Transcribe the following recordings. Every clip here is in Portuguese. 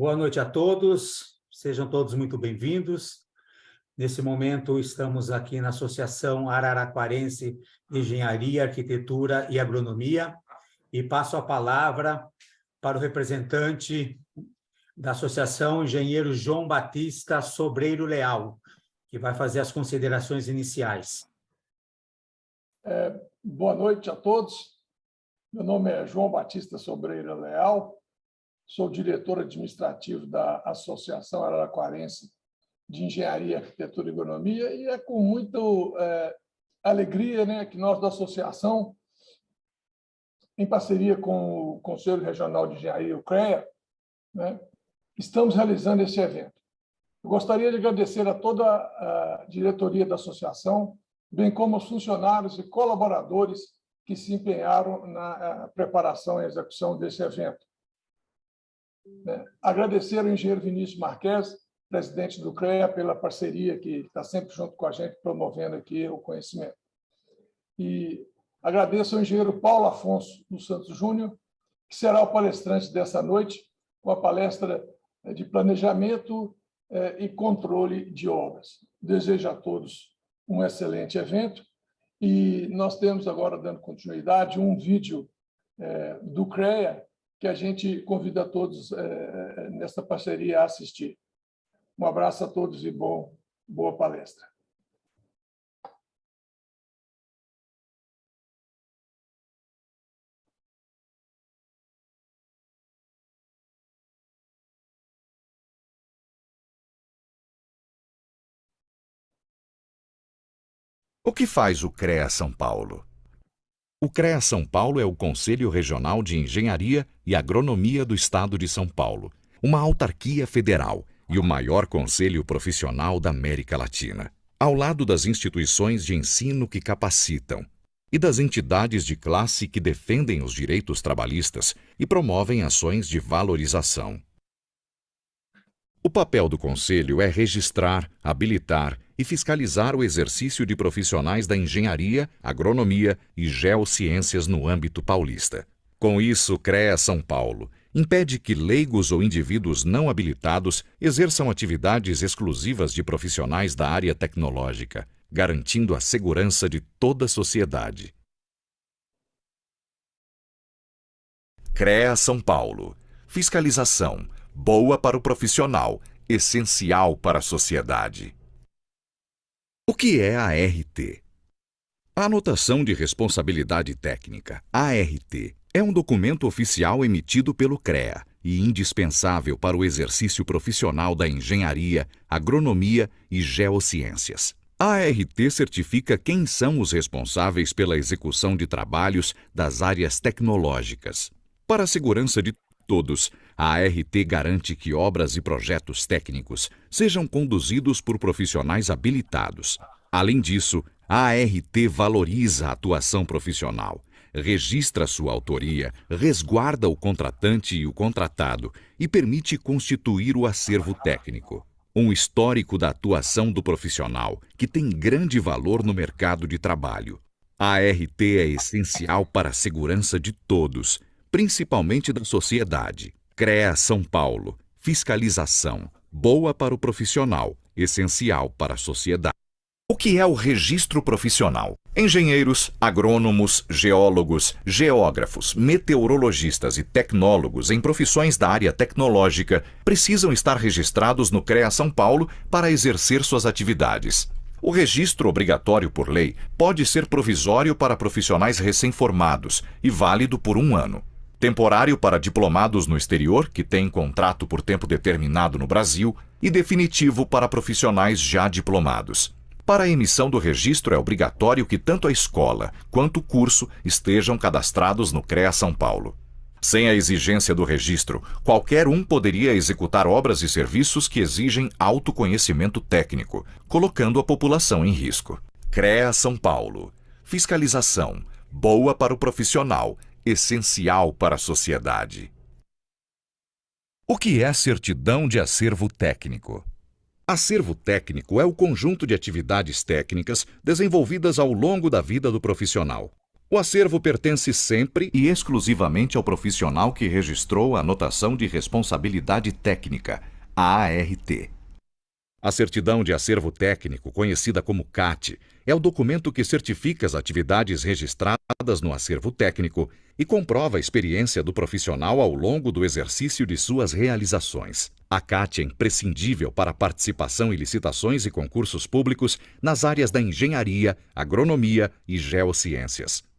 Boa noite a todos, sejam todos muito bem-vindos. Nesse momento, estamos aqui na Associação Araraquarense de Engenharia, Arquitetura e Agronomia, e passo a palavra para o representante da Associação, engenheiro João Batista Sobreiro Leal, que vai fazer as considerações iniciais. Boa noite a todos. Meu nome é João Batista Sobreiro Leal, sou diretor administrativo da Associação Araraquarense de Engenharia, Arquitetura e Agronomia, e é com muita alegria, né, que nós da associação, em parceria com o Conselho Regional de Engenharia, o CREA, né, estamos realizando esse evento. Eu gostaria de agradecer a toda a diretoria da associação, bem como os funcionários e colaboradores que se empenharam na preparação e execução desse evento. Agradecer ao engenheiro Vinícius Marques, presidente do CREA, pela parceria que está sempre junto com a gente, promovendo aqui o conhecimento. E agradeço ao engenheiro Paulo Afonso dos Santos Júnior, que será o palestrante dessa noite, com a palestra de planejamento e controle de obras. Desejo a todos um excelente evento e nós temos agora, dando continuidade, um vídeo do CREA que a gente convida a todos nessa parceria a assistir. Um abraço a todos e boa palestra. O que faz o CREA São Paulo? O CREA São Paulo é o Conselho Regional de Engenharia e Agronomia do Estado de São Paulo, uma autarquia federal e o maior conselho profissional da América Latina, ao lado das instituições de ensino que capacitam e das entidades de classe que defendem os direitos trabalhistas e promovem ações de valorização. O papel do Conselho é registrar, habilitar e fiscalizar o exercício de profissionais da engenharia, agronomia e geociências no âmbito paulista. Com isso, o CREA São Paulo impede que leigos ou indivíduos não habilitados exerçam atividades exclusivas de profissionais da área tecnológica, garantindo a segurança de toda a sociedade. CREA São Paulo. Fiscalização. Boa para o profissional, essencial para a sociedade. O que é a ART? A Anotação de Responsabilidade Técnica, ART, é um documento oficial emitido pelo CREA e indispensável para o exercício profissional da engenharia, agronomia e geociências. A ART certifica quem são os responsáveis pela execução de trabalhos das áreas tecnológicas. Para a segurança de todos, a ART garante que obras e projetos técnicos sejam conduzidos por profissionais habilitados. Além disso, a ART valoriza a atuação profissional, registra sua autoria, resguarda o contratante e o contratado e permite constituir o acervo técnico. Um histórico da atuação do profissional, que tem grande valor no mercado de trabalho. A ART é essencial para a segurança de todos, principalmente da sociedade. CREA São Paulo. Fiscalização. Boa para o profissional, essencial para a sociedade. O que é o registro profissional? Engenheiros, agrônomos, geólogos, geógrafos, meteorologistas e tecnólogos em profissões da área tecnológica precisam estar registrados no CREA São Paulo para exercer suas atividades. O registro obrigatório por lei pode ser provisório para profissionais recém-formados e válido por 1 ano. Temporário para diplomados no exterior, que têm contrato por tempo determinado no Brasil, e definitivo para profissionais já diplomados. Para a emissão do registro é obrigatório que tanto a escola quanto o curso estejam cadastrados no CREA São Paulo. Sem a exigência do registro, qualquer um poderia executar obras e serviços que exigem alto conhecimento técnico, colocando a população em risco. CREA São Paulo. Fiscalização. Boa para o profissional, essencial para a sociedade. O que é certidão de acervo técnico? Acervo técnico é o conjunto de atividades técnicas desenvolvidas ao longo da vida do profissional. O acervo pertence sempre e exclusivamente ao profissional que registrou a anotação de responsabilidade técnica, a ART. A certidão de acervo técnico, conhecida como CAT, é o documento que certifica as atividades registradas no acervo técnico e comprova a experiência do profissional ao longo do exercício de suas realizações. A CAT é imprescindível para a participação em licitações e concursos públicos nas áreas da engenharia, agronomia e geociências.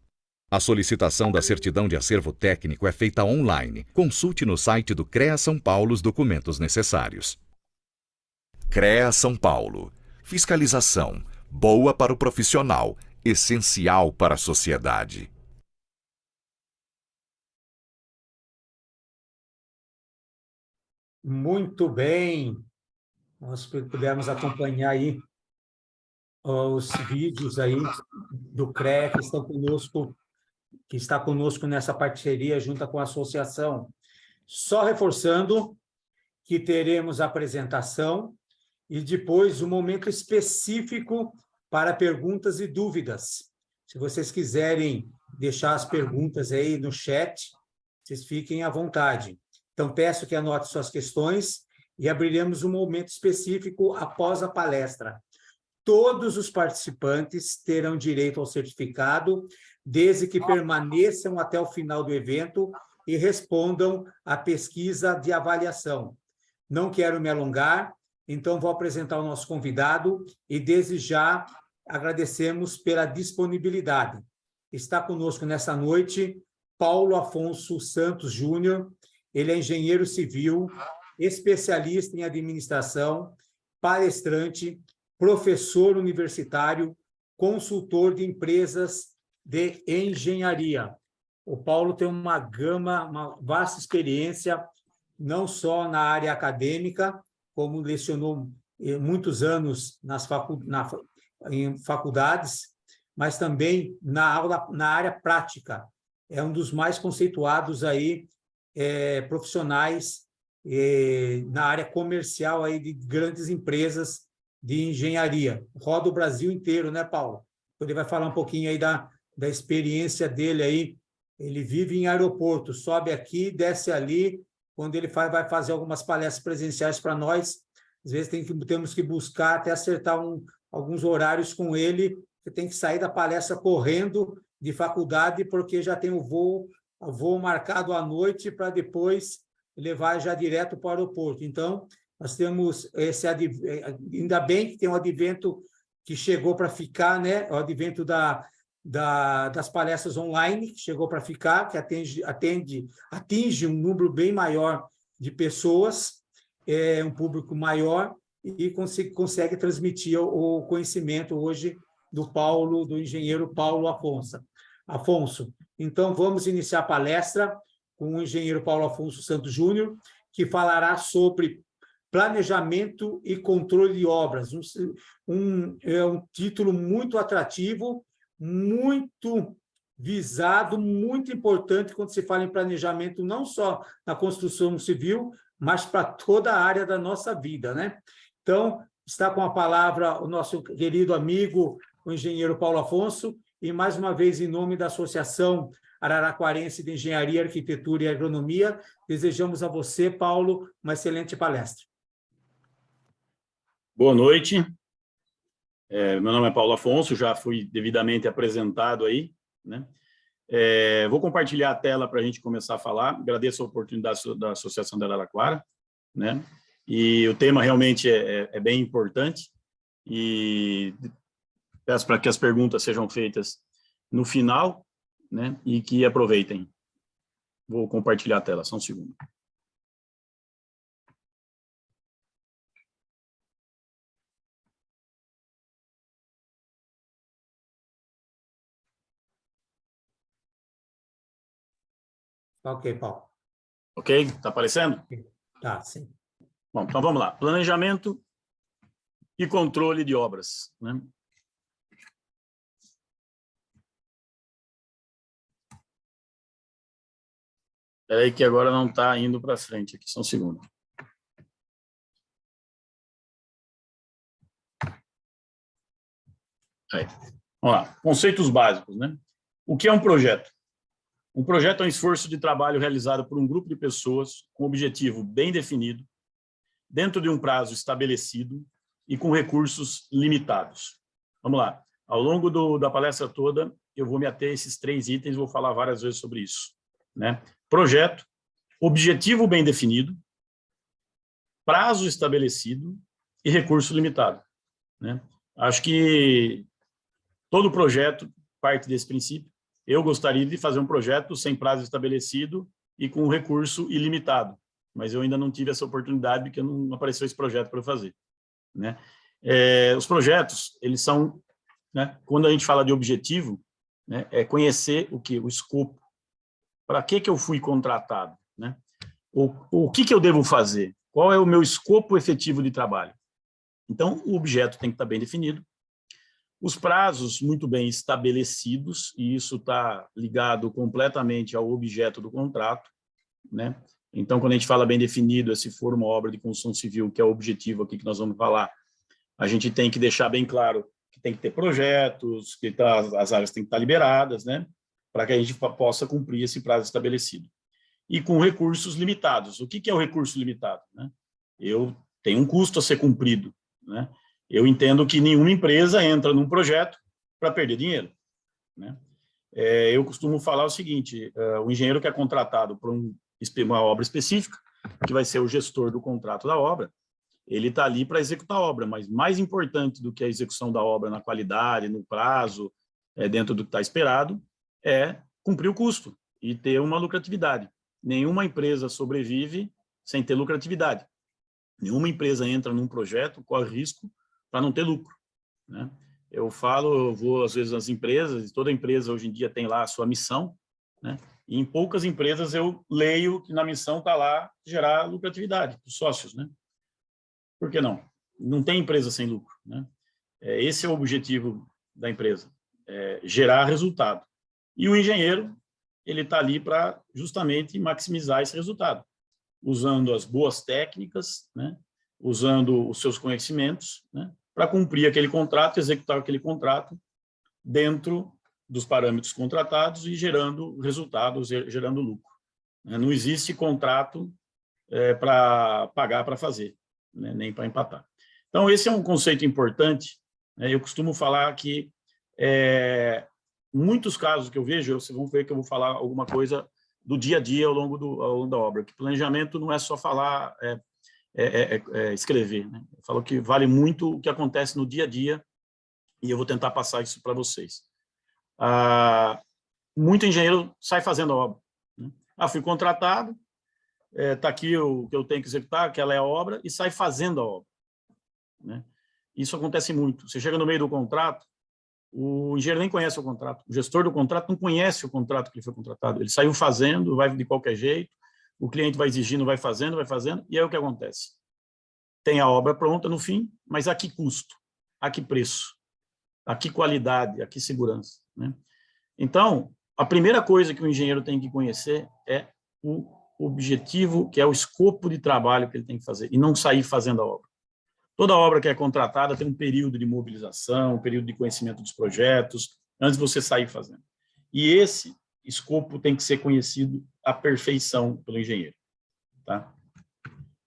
A solicitação da certidão de acervo técnico é feita online. Consulte no site do CREA São Paulo os documentos necessários. CREA São Paulo. Fiscalização. Boa para o profissional, essencial para a sociedade. Muito bem. Nós pudemos acompanhar aí os vídeos aí do CREA que estão conosco, que está conosco nessa parceria junto com a associação. Só reforçando que teremos a apresentação e depois um momento específico para perguntas e dúvidas. Se vocês quiserem deixar as perguntas aí no chat, vocês fiquem à vontade. Então, peço que anote suas questões e abriremos um momento específico após a palestra. Todos os participantes terão direito ao certificado, desde que permaneçam até o final do evento e respondam à pesquisa de avaliação. Não quero me alongar, então vou apresentar o nosso convidado e, desde já, agradecemos pela disponibilidade. Está conosco nessa noite Paulo Afonso Santos Júnior. Ele é engenheiro civil, especialista em administração, palestrante, professor universitário, consultor de empresas de engenharia. O Paulo tem uma vasta experiência, não só na área acadêmica, como lecionou muitos anos em faculdades, mas também na área prática. É um dos mais conceituados aí, profissionais na área comercial aí de grandes empresas de engenharia. Roda o Brasil inteiro, né, Paulo? Ele vai falar um pouquinho aí da experiência dele aí. Ele vive em aeroporto, sobe aqui, desce ali. Quando ele vai fazer algumas palestras presenciais para nós, às vezes temos que buscar até acertar alguns horários com ele, que tem que sair da palestra correndo de faculdade, porque já tem o voo marcado à noite para depois levar já direto para o aeroporto. Então, nós temos ainda bem que tem um advento que chegou para ficar, né? O advento das palestras online, que chegou para ficar, que atinge um número bem maior de pessoas, um público maior, e consegue transmitir o conhecimento hoje do engenheiro Paulo Afonso. Então, vamos iniciar a palestra com o engenheiro Paulo Afonso Santos Júnior, que falará sobre planejamento e controle de obras. É um título muito atrativo, muito visado, muito importante quando se fala em planejamento, não só na construção civil, mas para toda a área da nossa vida, né? Então, está com a palavra o nosso querido amigo, o engenheiro Paulo Afonso, e mais uma vez, em nome da Associação Araraquarense de Engenharia, Arquitetura e Agronomia, desejamos a você, Paulo, uma excelente palestra. Boa noite. Meu nome é Paulo Afonso, já fui devidamente apresentado aí, né? Vou compartilhar a tela para a gente começar a falar. Agradeço a oportunidade da Associação da Araraquara, né? E o tema realmente é bem importante e peço para que as perguntas sejam feitas no final, né? E que aproveitem. Vou compartilhar a tela, só um segundo. Ok, Paulo. Ok? Está aparecendo? Tá, sim. Bom, então vamos lá. Planejamento e controle de obras, né? Espera aí que agora não está indo para frente aqui, só um segundo. Aí. Vamos lá. Conceitos básicos, né? O que é um projeto? Um projeto é um esforço de trabalho realizado por um grupo de pessoas com objetivo bem definido, dentro de um prazo estabelecido e com recursos limitados. Vamos lá. Ao longo da palestra toda, eu vou me ater a esses 3 itens, vou falar várias vezes sobre isso, né? Projeto, objetivo bem definido, prazo estabelecido e recurso limitado, né? Acho que todo projeto parte desse princípio. Eu gostaria de fazer um projeto sem prazo estabelecido e com recurso ilimitado, mas eu ainda não tive essa oportunidade porque não apareceu esse projeto para eu fazer, né? Os projetos, eles são, né, quando a gente fala de objetivo, né, é conhecer o que? O escopo. Para que eu fui contratado, né? O que eu devo fazer? Qual é o meu escopo efetivo de trabalho? Então, o objeto tem que estar bem definido. Os prazos muito bem estabelecidos, e isso está ligado completamente ao objeto do contrato, né? Então, quando a gente fala bem definido, se for uma obra de construção civil, que é o objetivo aqui que nós vamos falar, a gente tem que deixar bem claro que tem que ter projetos, que as áreas têm que estar liberadas, né? Para que a gente possa cumprir esse prazo estabelecido. E com recursos limitados. O que é o recurso limitado, né? Eu tenho um custo a ser cumprido, né? Eu entendo que nenhuma empresa entra num projeto para perder dinheiro, né? Eu costumo falar o seguinte, o engenheiro que é contratado por uma obra específica, que vai ser o gestor do contrato da obra, ele está ali para executar a obra, mas mais importante do que a execução da obra na qualidade, no prazo, dentro do que está esperado, é cumprir o custo e ter uma lucratividade. Nenhuma empresa sobrevive sem ter lucratividade. Nenhuma empresa entra num projeto, corre risco para não ter lucro, né? Eu vou às vezes nas empresas, toda empresa hoje em dia tem lá a sua missão, né? E em poucas empresas eu leio que na missão está lá gerar lucratividade para os sócios, né? Por que não? Não tem empresa sem lucro, né? Esse é o objetivo da empresa, gerar resultado. E o engenheiro, ele está ali para justamente maximizar esse resultado, usando as boas técnicas, né? Usando os seus conhecimentos, né? Para cumprir aquele contrato, executar aquele contrato dentro dos parâmetros contratados e gerando resultados, gerando lucro. Não existe contrato para pagar para fazer, né? Nem para empatar. Então, esse é um conceito importante, né? Eu costumo falar que muitos casos que eu vejo, vocês vão ver que eu vou falar alguma coisa do dia a dia ao longo da obra, que planejamento não é só falar, escrever, né? Eu falo que vale muito o que acontece no dia a dia e eu vou tentar passar isso para vocês. Muito engenheiro sai fazendo a obra, né? Fui contratado, está aqui o que eu tenho que executar, aquela é a obra, e sai fazendo a obra, né? Isso acontece muito. Você chega no meio do contrato, o engenheiro nem conhece o contrato, o gestor do contrato não conhece o contrato que ele foi contratado, ele saiu fazendo, vai de qualquer jeito, o cliente vai exigindo, vai fazendo, e aí o que acontece? Tem a obra pronta no fim, mas a que custo? A que preço? A que qualidade? A que segurança, né? Então, a primeira coisa que o engenheiro tem que conhecer é o objetivo, que é o escopo de trabalho que ele tem que fazer, e não sair fazendo a obra. Toda obra que é contratada tem um período de mobilização, um período de conhecimento dos projetos, antes de você sair fazendo. E esse escopo tem que ser conhecido à perfeição pelo engenheiro, tá?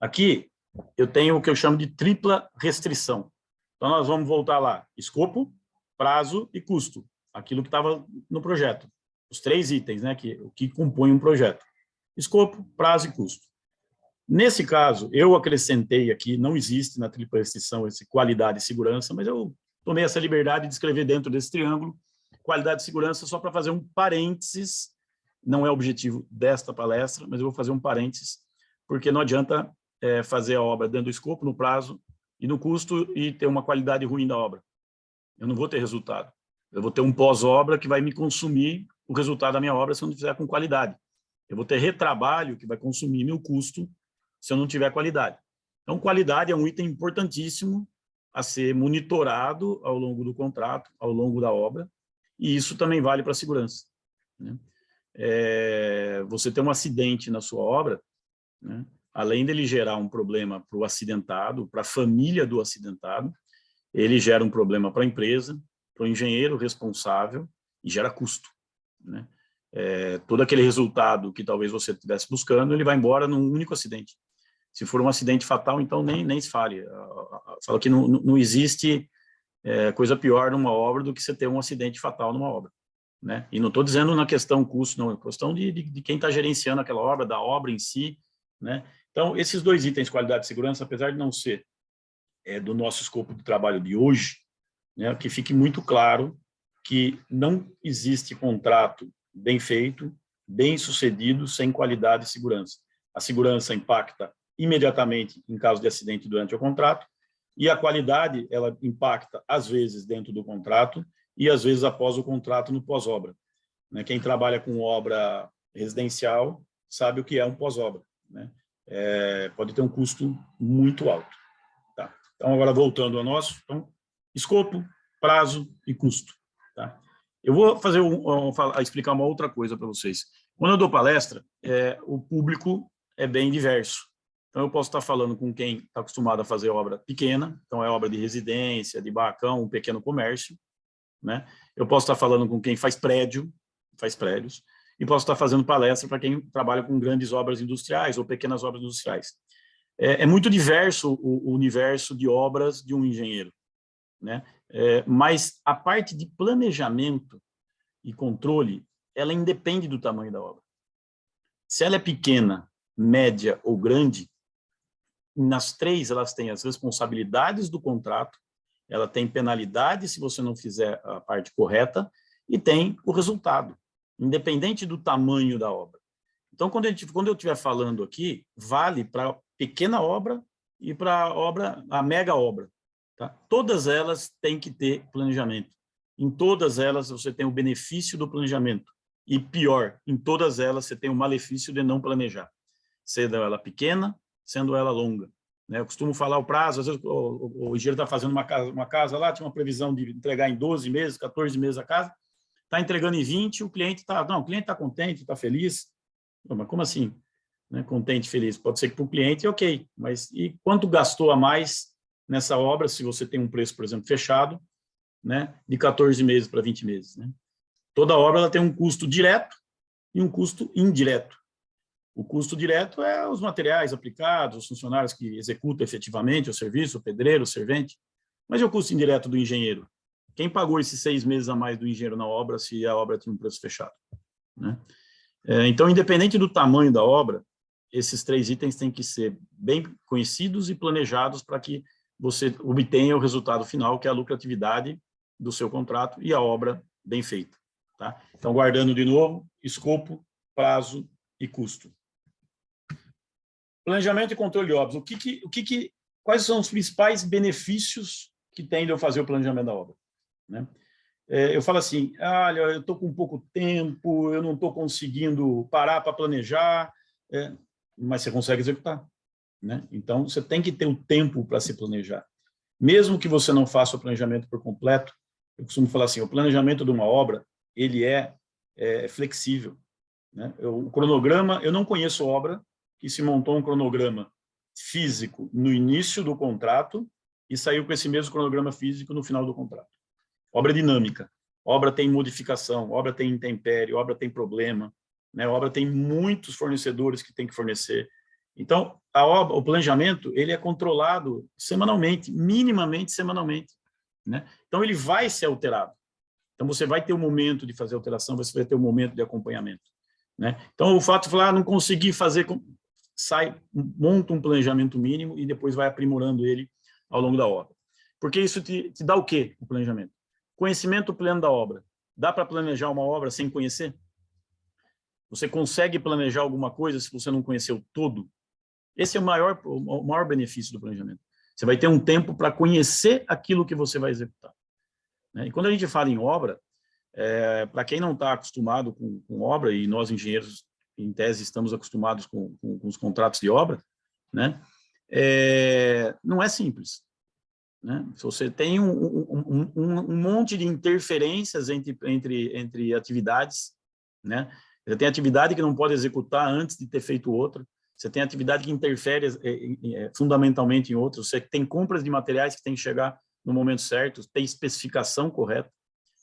Aqui eu tenho o que eu chamo de tripla restrição. Então nós vamos voltar lá: escopo, prazo e custo, aquilo que estava no projeto. Os 3 itens, né, que compõem um projeto: escopo, prazo e custo. Nesse caso, eu acrescentei aqui, não existe na tripla restrição esse qualidade e segurança, mas eu tomei essa liberdade de escrever dentro desse triângulo qualidade e segurança só para fazer um parênteses. Não é o objetivo desta palestra, mas eu vou fazer um parênteses, porque não adianta fazer a obra dentro do escopo, no prazo e no custo e ter uma qualidade ruim da obra. Eu não vou ter resultado. Eu vou ter um pós-obra que vai me consumir o resultado da minha obra se eu não fizer com qualidade. Eu vou ter retrabalho que vai consumir meu custo se eu não tiver qualidade. Então, qualidade é um item importantíssimo a ser monitorado ao longo do contrato, ao longo da obra, e isso também vale para a segurança, né? Você ter um acidente na sua obra, né, além dele gerar um problema para o acidentado, para a família do acidentado, ele gera um problema para a empresa, para o engenheiro responsável e gera custo, né? Todo aquele resultado que talvez você estivesse buscando, ele vai embora num único acidente. Se for um acidente fatal, então nem se fale. Fala que não existe coisa pior numa obra do que você ter um acidente fatal numa obra, né? E não estou dizendo na questão custo, não, é questão de quem está gerenciando aquela obra, da obra em si, né? Então, esses dois itens, qualidade e segurança, apesar de não ser do nosso escopo de trabalho de hoje, né, que fique muito claro que não existe contrato bem feito, bem sucedido, sem qualidade e segurança. A segurança impacta imediatamente em caso de acidente durante o contrato, e a qualidade, ela impacta, às vezes, dentro do contrato, e às vezes após o contrato no pós-obra, né? Quem trabalha com obra residencial sabe o que é um pós-obra, né? Pode ter um custo muito alto. Tá? Então, agora voltando ao nosso, então, escopo, prazo e custo. Tá? Eu vou fazer explicar uma outra coisa para vocês. Quando eu dou palestra, o público é bem diverso. Então, eu posso estar falando com quem está acostumado a fazer obra pequena, então é obra de residência, de barracão, um pequeno comércio, né? Eu posso estar falando com quem faz prédios, e posso estar fazendo palestra para quem trabalha com grandes obras industriais ou pequenas obras industriais. É muito diverso o universo de obras de um engenheiro, né? Mas a parte de planejamento e controle, ela independe do tamanho da obra. Se ela é pequena, média ou grande, nas três elas têm as responsabilidades do contrato, ela tem penalidade se você não fizer a parte correta, e tem o resultado, independente do tamanho da obra. Então, quando eu estiver falando aqui, vale para pequena obra e para a mega obra. Tá? Todas elas têm que ter planejamento. Em todas elas você tem o benefício do planejamento. E pior, em todas elas você tem o malefício de não planejar. Sendo ela pequena, sendo ela longa. Né? Eu costumo falar o prazo, às vezes o engenheiro está fazendo uma casa lá, tinha uma previsão de entregar em 12 meses, 14 meses a casa, está entregando em 20, o cliente está contente, está feliz. Mas como assim? Né? Contente, feliz? Pode ser que para o cliente, ok, mas e quanto gastou a mais nessa obra, se você tem um preço, por exemplo, fechado, né, de 14 meses para 20 meses? Né? Toda obra ela tem um custo direto e um custo indireto. O custo direto é os materiais aplicados, os funcionários que executam efetivamente o serviço, o pedreiro, o servente. Mas e o custo indireto do engenheiro? Quem pagou esses 6 meses a mais do engenheiro na obra se a obra tinha um preço fechado? Né? Então, independente do tamanho da obra, esses 3 itens têm que ser bem conhecidos e planejados para que você obtenha o resultado final, que é a lucratividade do seu contrato e a obra bem feita. Tá? Então, guardando de novo, escopo, prazo e custo. Planejamento e controle de obras. Quais são os principais benefícios que tem de eu fazer o planejamento da obra? Né? Eu falo assim, olha, eu estou com pouco tempo, eu não estou conseguindo parar para planejar, mas você consegue executar. Né? Então, você tem que ter o tempo para se planejar. Mesmo que você não faça o planejamento por completo, eu costumo falar assim, o planejamento de uma obra, ele é flexível. Né? O cronograma, eu não conheço obra que se montou um cronograma físico no início do contrato e saiu com esse mesmo cronograma físico no final do contrato. Obra dinâmica. Obra tem modificação, obra tem intempérie, obra tem problema, né? Obra tem muitos fornecedores que tem que fornecer. Então, o planejamento ele é controlado semanalmente, minimamente semanalmente. Né? Então, ele vai ser alterado. Então, você vai ter um momento de fazer alteração, você vai ter um momento de acompanhamento. Né? Então, o fato de falar, não consegui fazer, monta um planejamento mínimo e depois vai aprimorando ele ao longo da obra. Porque isso te dá o quê, o planejamento? Conhecimento pleno da obra. Dá para planejar uma obra sem conhecer? Você consegue planejar alguma coisa se você não conheceu todo? Esse é o maior benefício do planejamento. Você vai ter um tempo para conhecer aquilo que você vai executar. Né? E quando a gente fala em obra, para quem não está acostumado com obra, e nós engenheiros, em tese, estamos acostumados com os contratos de obra, né? Não é simples. Né? Você tem um monte de interferências entre atividades. Né? Você tem atividade que não pode executar antes de ter feito outra. Você tem atividade que interfere fundamentalmente em outras. Você tem compras de materiais que tem que chegar no momento certo, tem especificação correta.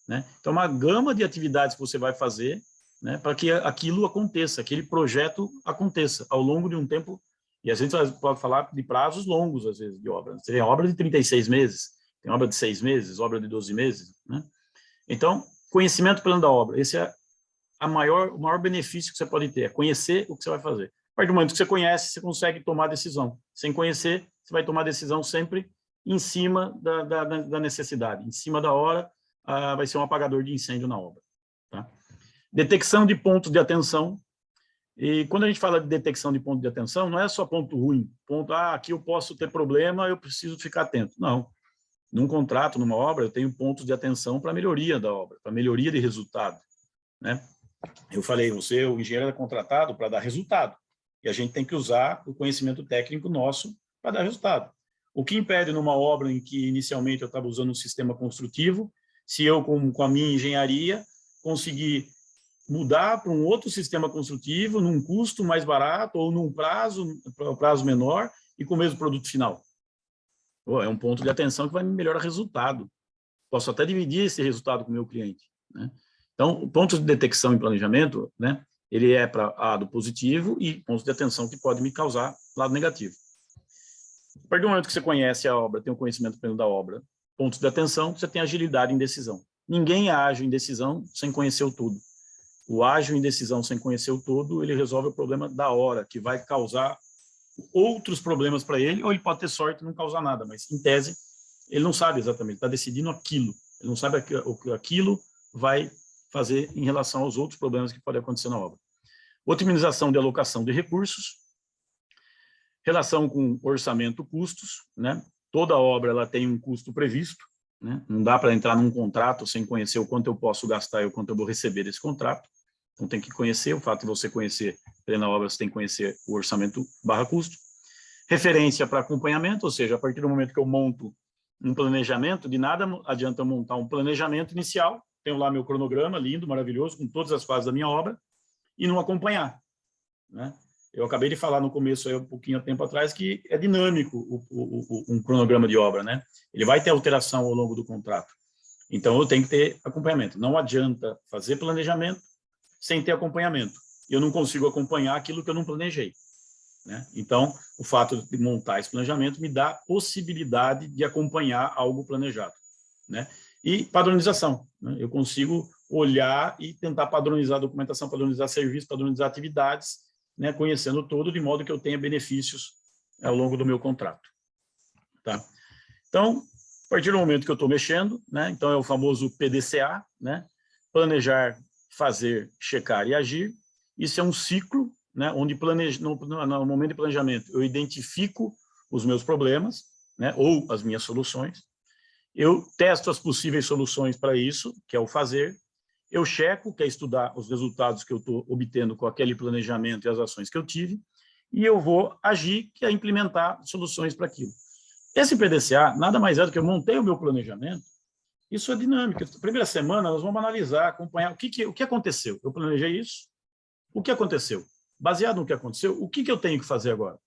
Né? Então, uma gama de atividades que você vai fazer né, para que aquilo aconteça, aquele projeto aconteça ao longo de um tempo. E a gente pode falar de prazos longos, às vezes, de obra. Você tem obra de 36 meses, tem obra de 6 meses, obra de 12 meses. Né? Então, conhecimento pleno da obra, esse é o maior benefício que você pode ter, é conhecer o que você vai fazer. A partir do momento que você conhece, você consegue tomar decisão. Sem conhecer, você vai tomar decisão sempre em cima da necessidade, em cima da hora, vai ser um apagador de incêndio na obra. Tá? Detecção de pontos de atenção. E quando a gente fala de detecção de ponto de atenção, não é só ponto ruim, ponto, aqui eu posso ter problema, eu preciso ficar atento. Não. Num contrato, numa obra, eu tenho pontos de atenção para melhoria da obra, para melhoria de resultado. Né? Eu falei, você, o engenheiro, é contratado para dar resultado. E a gente tem que usar o conhecimento técnico nosso para dar resultado. O que impede numa obra em que inicialmente eu estava usando um sistema construtivo, se eu, com a minha engenharia, conseguir mudar para um outro sistema construtivo, num custo mais barato ou num prazo menor e com o mesmo produto final. É um ponto de atenção que vai me melhorar o resultado. Posso até dividir esse resultado com o meu cliente. Né? Então, pontos de detecção e planejamento, né, ele é para lado positivo e pontos de atenção que podem me causar lado negativo. A partir do momento que você conhece a obra, tem o conhecimento pleno da obra, pontos de atenção, você tem agilidade em decisão. Ninguém é ágil em decisão sem conhecer o todo. O ágil em decisão sem conhecer o todo, ele resolve o problema da hora, que vai causar outros problemas para ele, ou ele pode ter sorte e não causar nada, mas, em tese, ele não sabe exatamente, está decidindo aquilo. Ele não sabe o que aquilo vai fazer em relação aos outros problemas que podem acontecer na obra. Otimização de alocação de recursos, relação com orçamento, custos, né? Toda obra ela tem um custo previsto, né? Não dá para entrar num contrato sem conhecer o quanto eu posso gastar e o quanto eu vou receber desse contrato. Então, tem que conhecer, o fato de você conhecer plena obra, você tem que conhecer o orçamento / custo. Referência para acompanhamento, ou seja, a partir do momento que eu monto um planejamento, de nada adianta eu montar um planejamento inicial, tenho lá meu cronograma lindo, maravilhoso, com todas as fases da minha obra, e não acompanhar. Né? Eu acabei de falar no começo, aí, um pouquinho de tempo atrás, que é dinâmico um cronograma de obra. Né? Ele vai ter alteração ao longo do contrato. Então, eu tenho que ter acompanhamento. Não adianta fazer planejamento sem ter acompanhamento. Eu não consigo acompanhar aquilo que eu não planejei. Né? Então, o fato de montar esse planejamento me dá possibilidade de acompanhar algo planejado. Né? E padronização. Né? Eu consigo olhar e tentar padronizar a documentação, padronizar serviço, padronizar atividades, né? Conhecendo todo, de modo que eu tenha benefícios ao longo do meu contrato. Tá? Então, a partir do momento que eu estou mexendo, né? Então é o famoso PDCA, né? Planejar, fazer, checar e agir. Isso é um ciclo, né? Onde no momento de planejamento eu identifico os meus problemas, né? Ou as minhas soluções. Eu testo as possíveis soluções para isso, que é o fazer. Eu checo, que é estudar os resultados que eu estou obtendo com aquele planejamento e as ações que eu tive. E eu vou agir, que é implementar soluções para aquilo. Esse PDCA nada mais é do que eu montei o meu planejamento. Isso é dinâmico. Na primeira semana, nós vamos analisar, acompanhar o que aconteceu. Eu planejei isso. O que aconteceu? Baseado no que aconteceu, o que eu tenho que fazer agora?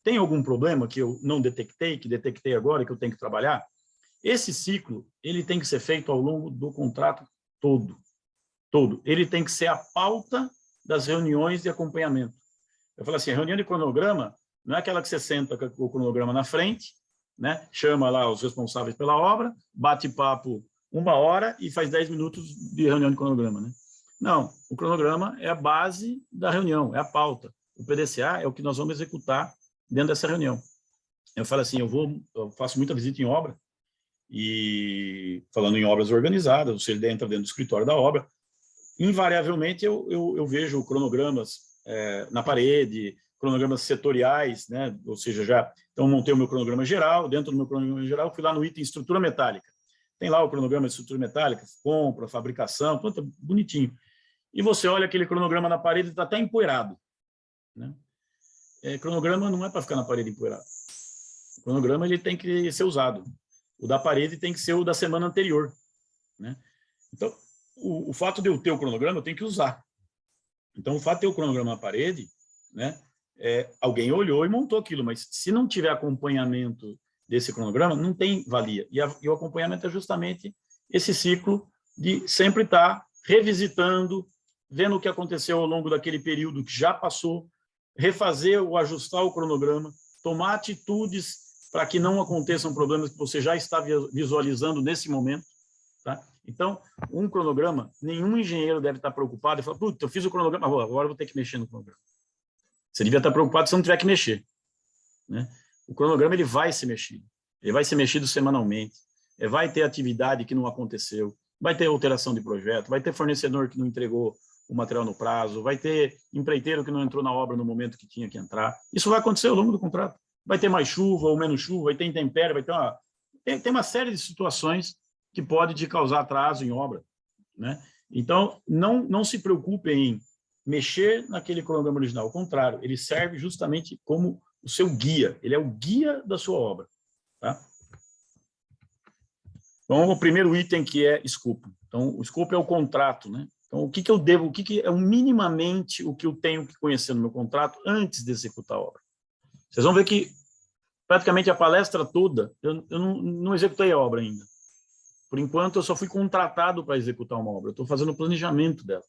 Tem algum problema que eu não detectei, que detectei agora, que eu tenho que trabalhar? Esse ciclo, ele tem que ser feito ao longo do contrato todo. Ele tem que ser a pauta das reuniões de acompanhamento. Eu falo assim, a reunião de cronograma não é aquela que você senta com o cronograma na frente, né? Chama lá os responsáveis pela obra, bate papo 1 hora e faz 10 minutos de reunião de cronograma. Né? Não, o cronograma é a base da reunião, é a pauta. O PDCA é o que nós vamos executar dentro dessa reunião. Eu falo assim, eu faço muita visita em obra, e falando em obras organizadas, você entra dentro do escritório da obra, invariavelmente eu vejo cronogramas na parede, cronogramas setoriais, né? Ou seja, então montei o meu cronograma geral, dentro do meu cronograma geral fui lá no item estrutura metálica. Tem lá o cronograma de estrutura metálica, compra, fabricação, tudo bonitinho. E você olha aquele cronograma na parede, está até empoeirado. Né? Cronograma não é para ficar na parede empoeirado. O cronograma ele tem que ser usado. O da parede tem que ser o da semana anterior. Né? Então, o fato de eu ter o cronograma, eu tenho que usar. Então, o fato de ter o cronograma na parede, né, alguém olhou e montou aquilo, mas se não tiver acompanhamento desse cronograma, não tem valia. E o acompanhamento é justamente esse ciclo de sempre estar revisitando, vendo o que aconteceu ao longo daquele período que já passou, refazer ou ajustar o cronograma, tomar atitudes para que não aconteçam problemas que você já está visualizando nesse momento. Tá? Então, um cronograma, nenhum engenheiro deve estar preocupado e falar, putz, eu fiz o cronograma, agora eu vou ter que mexer no cronograma. Você devia estar preocupado se não tiver que mexer. Né? O cronograma ele vai ser mexido. Ele vai ser mexido semanalmente. Vai ter atividade que não aconteceu. Vai ter alteração de projeto. Vai ter fornecedor que não entregou o material no prazo. Vai ter empreiteiro que não entrou na obra no momento que tinha que entrar. Isso vai acontecer ao longo do contrato. Vai ter mais chuva ou menos chuva, vai ter intempérie, vai ter tem uma série de situações que pode te causar atraso em obra. Né? Então, não se preocupe em mexer naquele cronograma original. Ao contrário, ele serve justamente como o seu guia. Ele é o guia da sua obra. Tá? Então, o primeiro item que é escopo. Então, o escopo é o contrato. Né? Então, o que eu devo, o que é minimamente o que eu tenho que conhecer no meu contrato antes de executar a obra. Vocês vão ver que praticamente a palestra toda, eu não executei a obra ainda. Por enquanto, eu só fui contratado para executar uma obra. Eu estou fazendo o planejamento dela.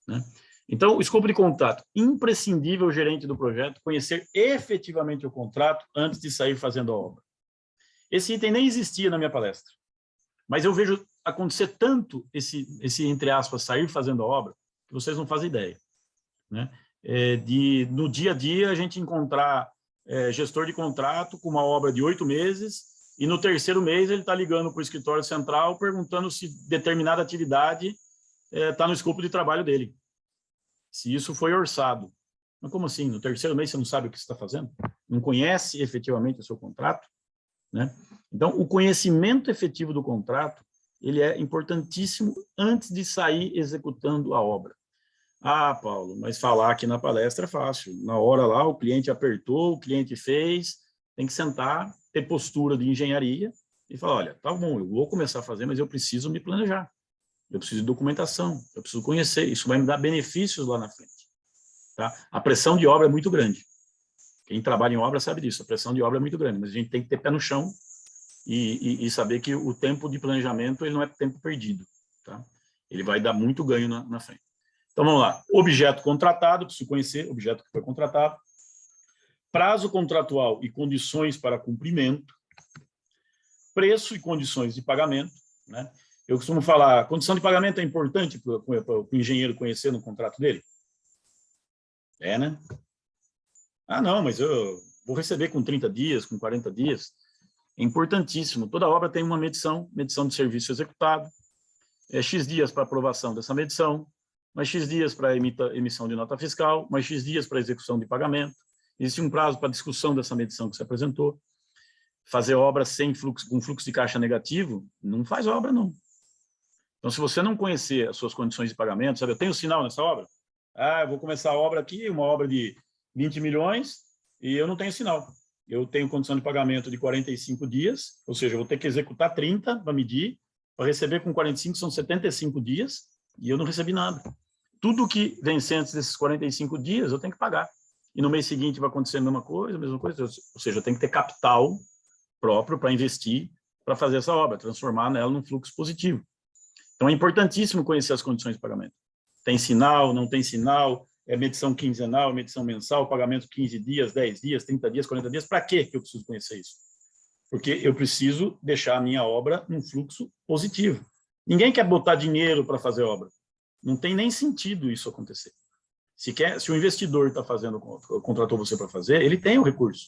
Né? Então, o escopo de contrato. Imprescindível o gerente do projeto conhecer efetivamente o contrato antes de sair fazendo a obra. Esse item nem existia na minha palestra. Mas eu vejo acontecer tanto esse entre aspas, sair fazendo a obra, que vocês não fazem ideia. Né? No dia a dia, a gente encontrar gestor de contrato com uma obra de 8 meses e no terceiro mês ele está ligando para o escritório central perguntando se determinada atividade está no escopo de trabalho dele. Se isso foi orçado. Mas como assim? No terceiro mês você não sabe o que você está fazendo? Não conhece efetivamente o seu contrato? Né? Então, o conhecimento efetivo do contrato ele é importantíssimo antes de sair executando a obra. Ah, Paulo, mas falar aqui na palestra é fácil. Na hora lá, o cliente apertou, o cliente fez, tem que sentar, ter postura de engenharia e falar, olha, tá bom, eu vou começar a fazer, mas eu preciso me planejar. Eu preciso de documentação, eu preciso conhecer, isso vai me dar benefícios lá na frente. Tá? A pressão de obra é muito grande. Quem trabalha em obra sabe disso, a pressão de obra é muito grande, mas a gente tem que ter pé no chão e saber que o tempo de planejamento ele não é tempo perdido. Tá? Ele vai dar muito ganho na frente. Então, vamos lá. Objeto contratado, preciso conhecer, objeto que foi contratado. Prazo contratual e condições para cumprimento. Preço e condições de pagamento. Né? Eu costumo falar, condição de pagamento é importante para o engenheiro conhecer no contrato dele? Né? Ah, não, mas eu vou receber com 30 dias, com 40 dias. É importantíssimo. Toda obra tem uma medição de serviço executado. X dias para aprovação dessa medição, mais X dias para emissão de nota fiscal, mais X dias para execução de pagamento. Existe um prazo para discussão dessa medição que você apresentou. Fazer obra com fluxo de caixa negativo, não faz obra, não. Então, se você não conhecer as suas condições de pagamento, sabe, eu tenho sinal nessa obra? Ah, eu vou começar a obra aqui, uma obra de 20 milhões, e eu não tenho sinal. Eu tenho condição de pagamento de 45 dias, ou seja, eu vou ter que executar 30 para medir, para receber com 45 são 75 dias, e eu não recebi nada. Tudo que vence antes desses 45 dias, eu tenho que pagar. E no mês seguinte vai acontecer a mesma coisa, ou seja, eu tenho que ter capital próprio para investir, para fazer essa obra, transformar nela num fluxo positivo. Então, é importantíssimo conhecer as condições de pagamento. Tem sinal, não tem sinal, é medição quinzenal, medição mensal, pagamento 15 dias, 10 dias, 30 dias, 40 dias. Para que eu preciso conhecer isso? Porque eu preciso deixar a minha obra num fluxo positivo. Ninguém quer botar dinheiro para fazer obra. Não tem nem sentido isso acontecer. Se o investidor está contratou você para fazer, ele tem o recurso.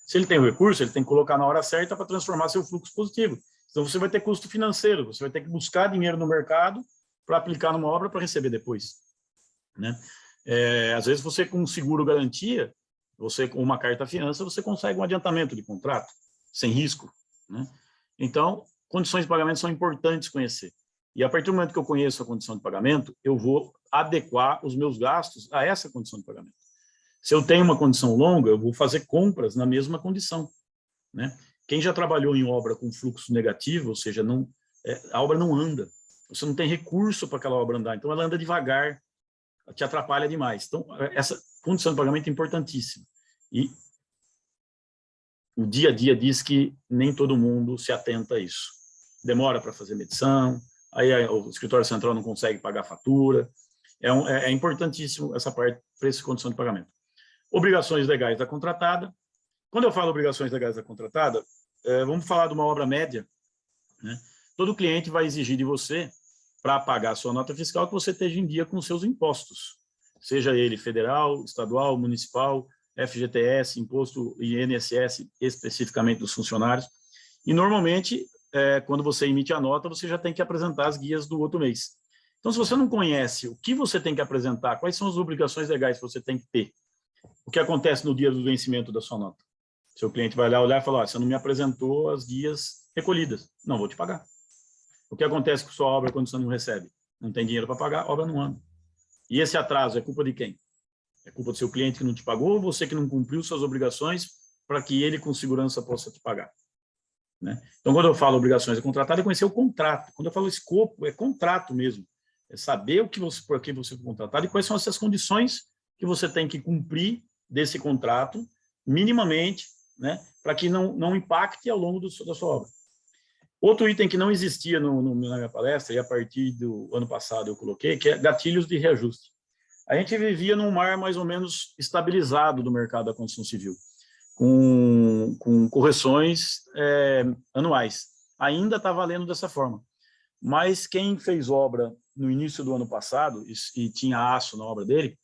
Se ele tem o recurso, ele tem que colocar na hora certa para transformar seu fluxo positivo. Então, você vai ter custo financeiro, você vai ter que buscar dinheiro no mercado para aplicar numa obra para receber depois. Né? Às vezes, você com um seguro garantia, você com uma carta fiança, você consegue um adiantamento de contrato, sem risco. Né? Então, condições de pagamento são importantes conhecer. E a partir do momento que eu conheço a condição de pagamento, eu vou adequar os meus gastos a essa condição de pagamento. Se eu tenho uma condição longa, eu vou fazer compras na mesma condição. Né? Quem já trabalhou em obra com fluxo negativo, ou seja, a obra não anda. Você não tem recurso para aquela obra andar, então ela anda devagar, te atrapalha demais. Então, essa condição de pagamento é importantíssima. E o dia a dia diz que nem todo mundo se atenta a isso. Demora para fazer medição, aí o escritório central não consegue pagar a fatura, É importantíssimo essa parte, preço e condição de pagamento. Obrigações legais da contratada. Quando eu falo obrigações legais da contratada, vamos falar de uma obra média, né? Todo cliente vai exigir de você, para pagar a sua nota fiscal, que você esteja em dia com os seus impostos, seja ele federal, estadual, municipal, FGTS, imposto INSS, especificamente dos funcionários. E, normalmente, quando você emite a nota, você já tem que apresentar as guias do outro mês. Então, se você não conhece o que você tem que apresentar, quais são as obrigações legais que você tem que ter, o que acontece no dia do vencimento da sua nota? Seu cliente vai lá olhar e falar, você não me apresentou as guias recolhidas, não vou te pagar. O que acontece com sua obra quando você não recebe? Não tem dinheiro para pagar, a obra não anda. E esse atraso é culpa de quem? É culpa do seu cliente que não te pagou ou você que não cumpriu suas obrigações para que ele, com segurança, possa te pagar? Né? Então, quando eu falo obrigações contratadas, é conhecer o contrato. Quando eu falo escopo, é contrato mesmo. É saber por que você foi contratado e quais são essas condições que você tem que cumprir desse contrato, minimamente, né, para que não impacte ao longo da sua obra. Outro item que não existia na minha palestra, e a partir do ano passado eu coloquei, que é gatilhos de reajuste. A gente vivia num mar mais ou menos estabilizado do mercado da construção civil, com correções anuais. Ainda está valendo dessa forma. Mas quem fez obra no início do ano passado e tinha aço na obra dele,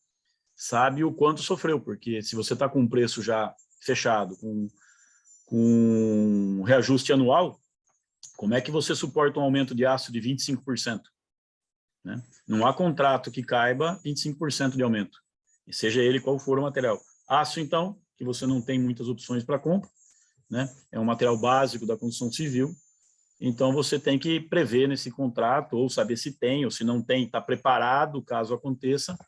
sabe o quanto sofreu, porque se você está com um preço já fechado, com reajuste anual, como é que você suporta um aumento de aço de 25%? Né? Não há contrato que caiba 25% de aumento, e seja ele qual for o material. Aço, então, que você não tem muitas opções para compra, né? É um material básico da construção civil, então você tem que prever nesse contrato, ou saber se tem, ou se não tem, está preparado, caso aconteça,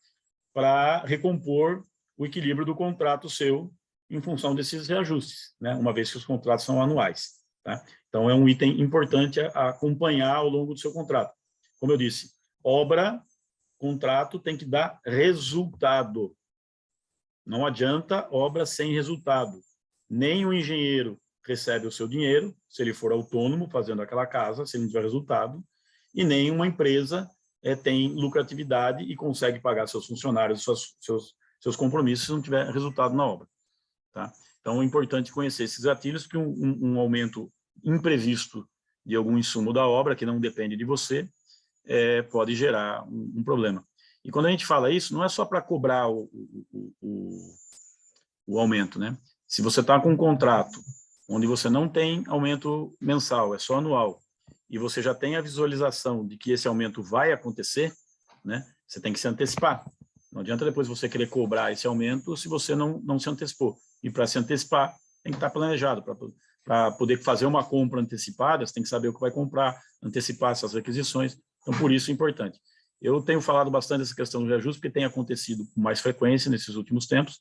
para recompor o equilíbrio do contrato seu em função desses reajustes, né? Uma vez que os contratos são anuais. Tá? Então, é um item importante a acompanhar ao longo do seu contrato. Como eu disse, obra, contrato tem que dar resultado. Não adianta obra sem resultado. Nem o engenheiro recebe o seu dinheiro, se ele for autônomo fazendo aquela casa, se ele não tiver resultado, e nem uma empresa tem lucratividade e consegue pagar seus funcionários, seus compromissos, se não tiver resultado na obra. Tá? Então, é importante conhecer esses gatilhos, porque um aumento imprevisto de algum insumo da obra, que não depende de você, pode gerar um problema. E quando a gente fala isso, não é só para cobrar o aumento, né? Se você está com um contrato onde você não tem aumento mensal, é só anual, e você já tem a visualização de que esse aumento vai acontecer, né? Você tem que se antecipar. Não adianta depois você querer cobrar esse aumento se você não se antecipou. E para se antecipar, tem que estar planejado. Para poder fazer uma compra antecipada, você tem que saber o que vai comprar, antecipar essas requisições. Então, por isso é importante. Eu tenho falado bastante dessa questão do reajuste, porque tem acontecido com mais frequência nesses últimos tempos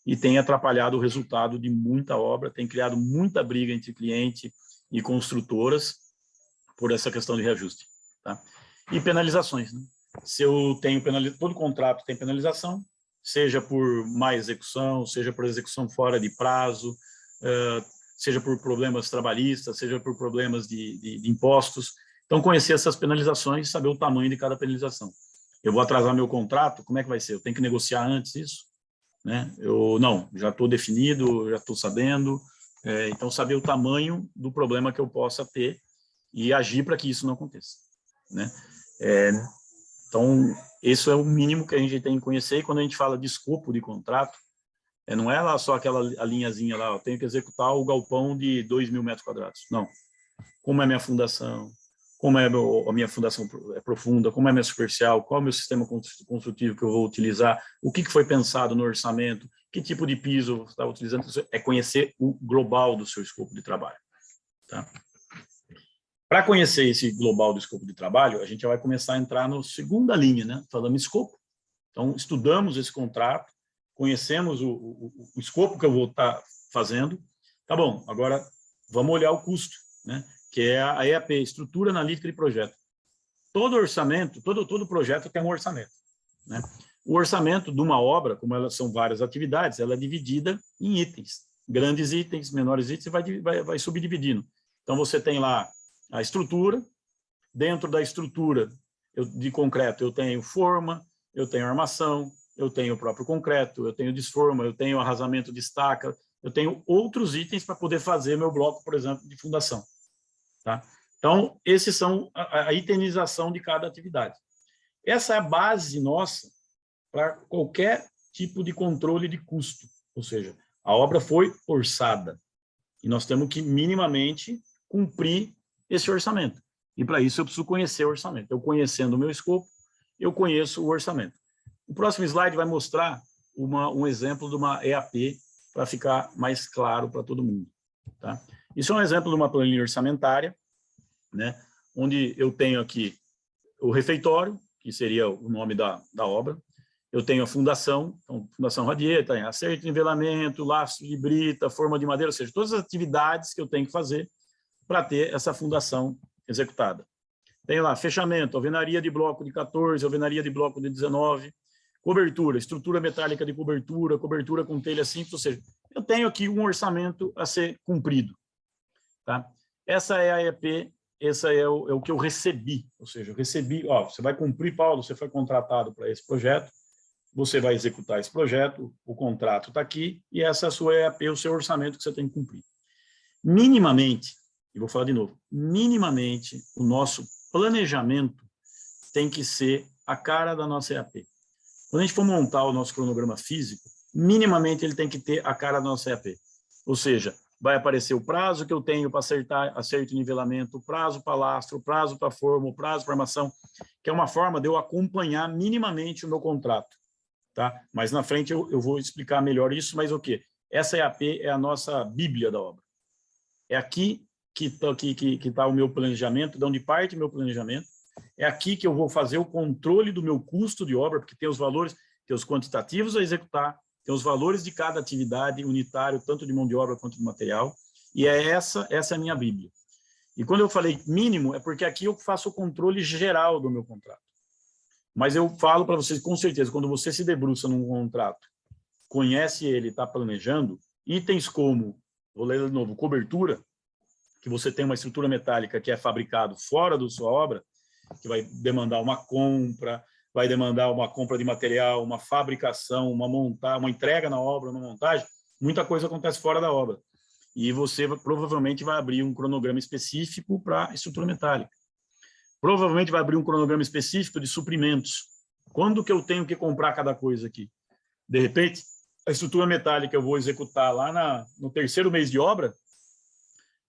e tem atrapalhado o resultado de muita obra, tem criado muita briga entre cliente e construtoras por essa questão de reajuste. Tá? E penalizações, né? Se eu tenho todo contrato tem penalização, seja por má execução, seja por execução fora de prazo, seja por problemas trabalhistas, seja por problemas de impostos. Então, conhecer essas penalizações e saber o tamanho de cada penalização. Eu vou atrasar meu contrato, como é que vai ser? Eu tenho que negociar antes isso? Né? Não, já estou definido, já estou sabendo. Então, saber o tamanho do problema que eu possa ter e agir para que isso não aconteça. Né? Então, isso é o mínimo que a gente tem que conhecer. E quando a gente fala de escopo de contrato, não é lá só aquela linhazinha lá, eu tenho que executar o galpão de 2.000 metros quadrados. Não. Como é a minha fundação? Como é a minha fundação profunda? Como é a minha superficial? Qual é o meu sistema construtivo que eu vou utilizar? O que foi pensado no orçamento? Que tipo de piso você está utilizando? É conhecer o global do seu escopo de trabalho. Tá? Para conhecer esse global do escopo de trabalho, a gente já vai começar a entrar na segunda linha, né? Falando em escopo. Então, estudamos esse contrato, conhecemos o escopo que eu vou estar fazendo. Tá bom, agora vamos olhar o custo, né? Que é a EAP, Estrutura Analítica de Projeto. Todo orçamento, todo projeto tem um orçamento. Né? O orçamento de uma obra, como elas são várias atividades, ela é dividida em itens. Grandes itens, menores itens, e vai subdividindo. Então, você tem lá a estrutura. Dentro da estrutura de concreto, eu tenho forma, eu tenho armação, eu tenho o próprio concreto, eu tenho desforma, eu tenho arrasamento de estaca, eu tenho outros itens para poder fazer meu bloco, por exemplo, de fundação. Tá? Então, esses são a itemização de cada atividade. Essa é a base nossa para qualquer tipo de controle de custo, ou seja, a obra foi orçada e nós temos que minimamente cumprir esse orçamento. E para isso eu preciso conhecer o orçamento. Eu conhecendo o meu escopo, eu conheço o orçamento. O próximo slide vai mostrar um exemplo de uma EAP para ficar mais claro para todo mundo. Tá? Isso é um exemplo de uma planilha orçamentária, né, onde eu tenho aqui o refeitório, que seria o nome da obra. Eu tenho a fundação, então, fundação radieta, acerto, nivelamento, laço de brita, forma de madeira, ou seja, todas as atividades que eu tenho que fazer para ter essa fundação executada. Tenho lá fechamento, alvenaria de bloco de 14, alvenaria de bloco de 19, cobertura, estrutura metálica de cobertura, cobertura com telha simples, ou seja, eu tenho aqui um orçamento a ser cumprido. Tá? Essa é a EAP, esse é o que eu recebi, ou seja, eu recebi, você vai cumprir, Paulo, você foi contratado para esse projeto, você vai executar esse projeto, o contrato está aqui, e essa é a sua EAP, o seu orçamento que você tem que cumprir. Minimamente, e vou falar de novo, minimamente, o nosso planejamento tem que ser a cara da nossa EAP. Quando a gente for montar o nosso cronograma físico, minimamente ele tem que ter a cara da nossa EAP. Ou seja, vai aparecer o prazo que eu tenho para acerto e nivelamento, o prazo para lastro, o prazo para forma, o prazo para armação, que é uma forma de eu acompanhar minimamente o meu contrato. Tá? Mas na frente eu vou explicar melhor isso, mas o quê? Essa EAP é a nossa bíblia da obra. É aqui que está o meu planejamento, de onde parte o meu planejamento. É aqui que eu vou fazer o controle do meu custo de obra, porque tem os valores, tem os quantitativos a executar, tem os valores de cada atividade unitário, tanto de mão de obra quanto de material, e essa é a minha bíblia. E quando eu falei mínimo, é porque aqui eu faço o controle geral do meu contrato. Mas eu falo para vocês, com certeza, quando você se debruça num contrato, conhece ele, está planejando, itens como, vou ler de novo, cobertura, que você tem uma estrutura metálica que é fabricado fora da sua obra, que vai demandar uma compra, vai demandar uma compra de material, uma fabricação, uma entrega na obra, uma montagem, muita coisa acontece fora da obra. E você provavelmente vai abrir um cronograma específico para estrutura metálica. Provavelmente vai abrir um cronograma específico de suprimentos. Quando que eu tenho que comprar cada coisa aqui? De repente, a estrutura metálica eu vou executar lá no terceiro mês de obra,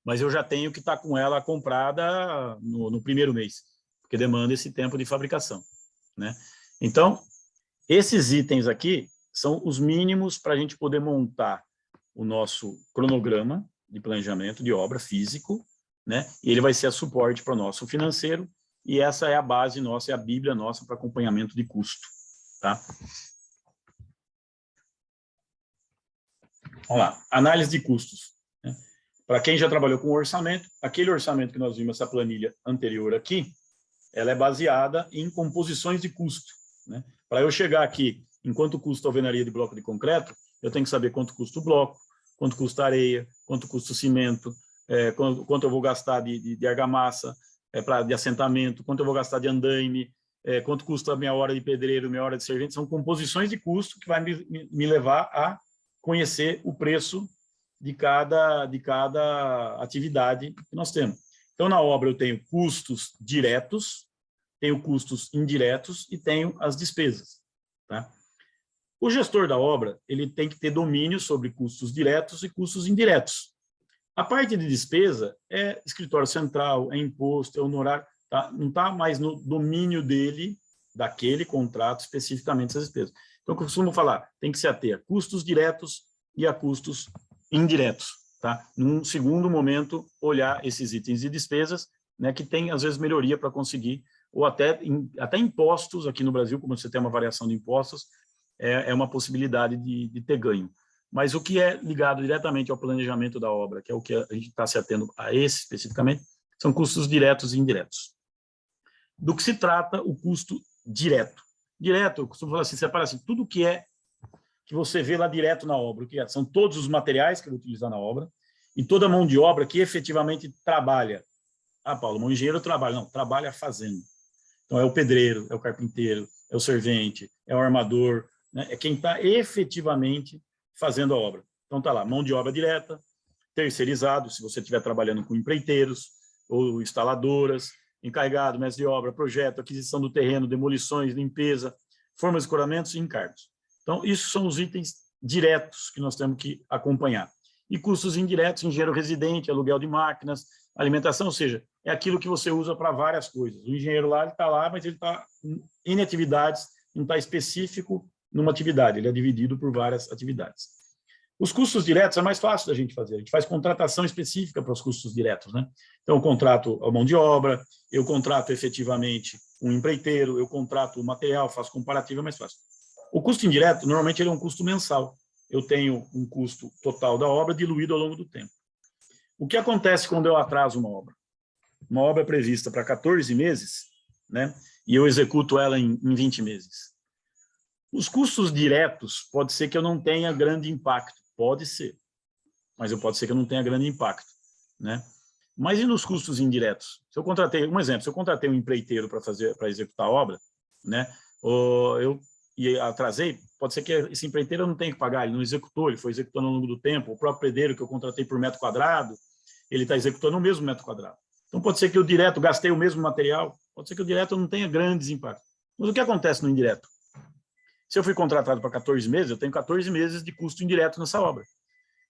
mas eu já tenho que estar com ela comprada no primeiro mês, porque demanda esse tempo de fabricação, né? Então, esses itens aqui são os mínimos para a gente poder montar o nosso cronograma de planejamento de obra físico, né? E ele vai ser a suporte para o nosso financeiro, e essa é a base nossa, é a bíblia nossa para acompanhamento de custo, tá? Vamos lá, análise de custos. Né? Para quem já trabalhou com orçamento, aquele orçamento que nós vimos, essa planilha anterior aqui, ela é baseada em composições de custo. Né? Para eu chegar aqui, em quanto custa a alvenaria de bloco de concreto, eu tenho que saber quanto custa o bloco, quanto custa a areia, quanto custa o cimento, quanto eu vou gastar de argamassa, de assentamento, quanto eu vou gastar de andaime, quanto custa a minha hora de pedreiro, minha hora de servente. São composições de custo que vai me levar a conhecer o preço de cada atividade que nós temos. Então, na obra, eu tenho custos diretos, tenho custos indiretos e tenho as despesas. Tá? O gestor da obra ele tem que ter domínio sobre custos diretos e custos indiretos. A parte de despesa é escritório central, é imposto, é honorário, tá? Não está mais no domínio dele, daquele contrato, especificamente essas despesas. Então, eu costumo falar, tem que se ater a custos diretos e a custos indiretos. Tá? Num segundo momento, olhar esses itens de despesas, né, que tem, às vezes, melhoria para conseguir, ou até impostos aqui no Brasil, como você tem uma variação de impostos, é uma possibilidade de ter ganho. Mas o que é ligado diretamente ao planejamento da obra, que é o que a gente está se atendo a esse especificamente, são custos diretos e indiretos. Do que se trata o custo direto? Direto, eu costumo falar assim, separa assim, tudo que você vê lá direto na obra, são todos os materiais que eu vou utilizar na obra e toda a mão de obra que efetivamente trabalha. Ah, Paulo, o engenheiro trabalha. Não, trabalha fazendo. Então, é o pedreiro, é o carpinteiro, é o servente, é o armador, né? É quem está efetivamente fazendo a obra. Então está lá, mão de obra direta, terceirizado, se você estiver trabalhando com empreiteiros ou instaladoras, encarregado, mestre de obra, projeto, aquisição do terreno, demolições, limpeza, formas de escoramentos e encargos. Então, isso são os itens diretos que nós temos que acompanhar. E custos indiretos, engenheiro residente, aluguel de máquinas, alimentação, ou seja, é aquilo que você usa para várias coisas. O engenheiro lá, ele está lá, mas ele está em atividades, não está específico numa atividade, ele é dividido por várias atividades. Os custos diretos é mais fácil da gente fazer, a gente faz contratação específica para os custos diretos, né? Então, eu contrato a mão de obra, eu contrato efetivamente um empreiteiro, eu contrato o material, faço comparativo, é mais fácil. O custo indireto, normalmente, ele é um custo mensal. Eu tenho um custo total da obra diluído ao longo do tempo. O que acontece quando eu atraso uma obra? Uma obra é prevista para 14 meses, né? E eu executo ela em 20 meses. Os custos diretos, pode ser que eu não tenha grande impacto, pode ser, mas pode ser que eu não tenha grande impacto, né? Mas e nos custos indiretos? Se eu contratei, um exemplo, se eu contratei um empreiteiro para executar a obra, né? E atrasei, pode ser que esse empreiteiro eu não tenha que pagar, ele não executou, ele foi executando ao longo do tempo, o próprio pedreiro que eu contratei por metro quadrado, ele está executando o mesmo metro quadrado. Então pode ser que eu direto gastei o mesmo material, pode ser que o direto não tenha grandes impactos. Mas o que acontece no indireto? Se eu fui contratado para 14 meses, eu tenho 14 meses de custo indireto nessa obra.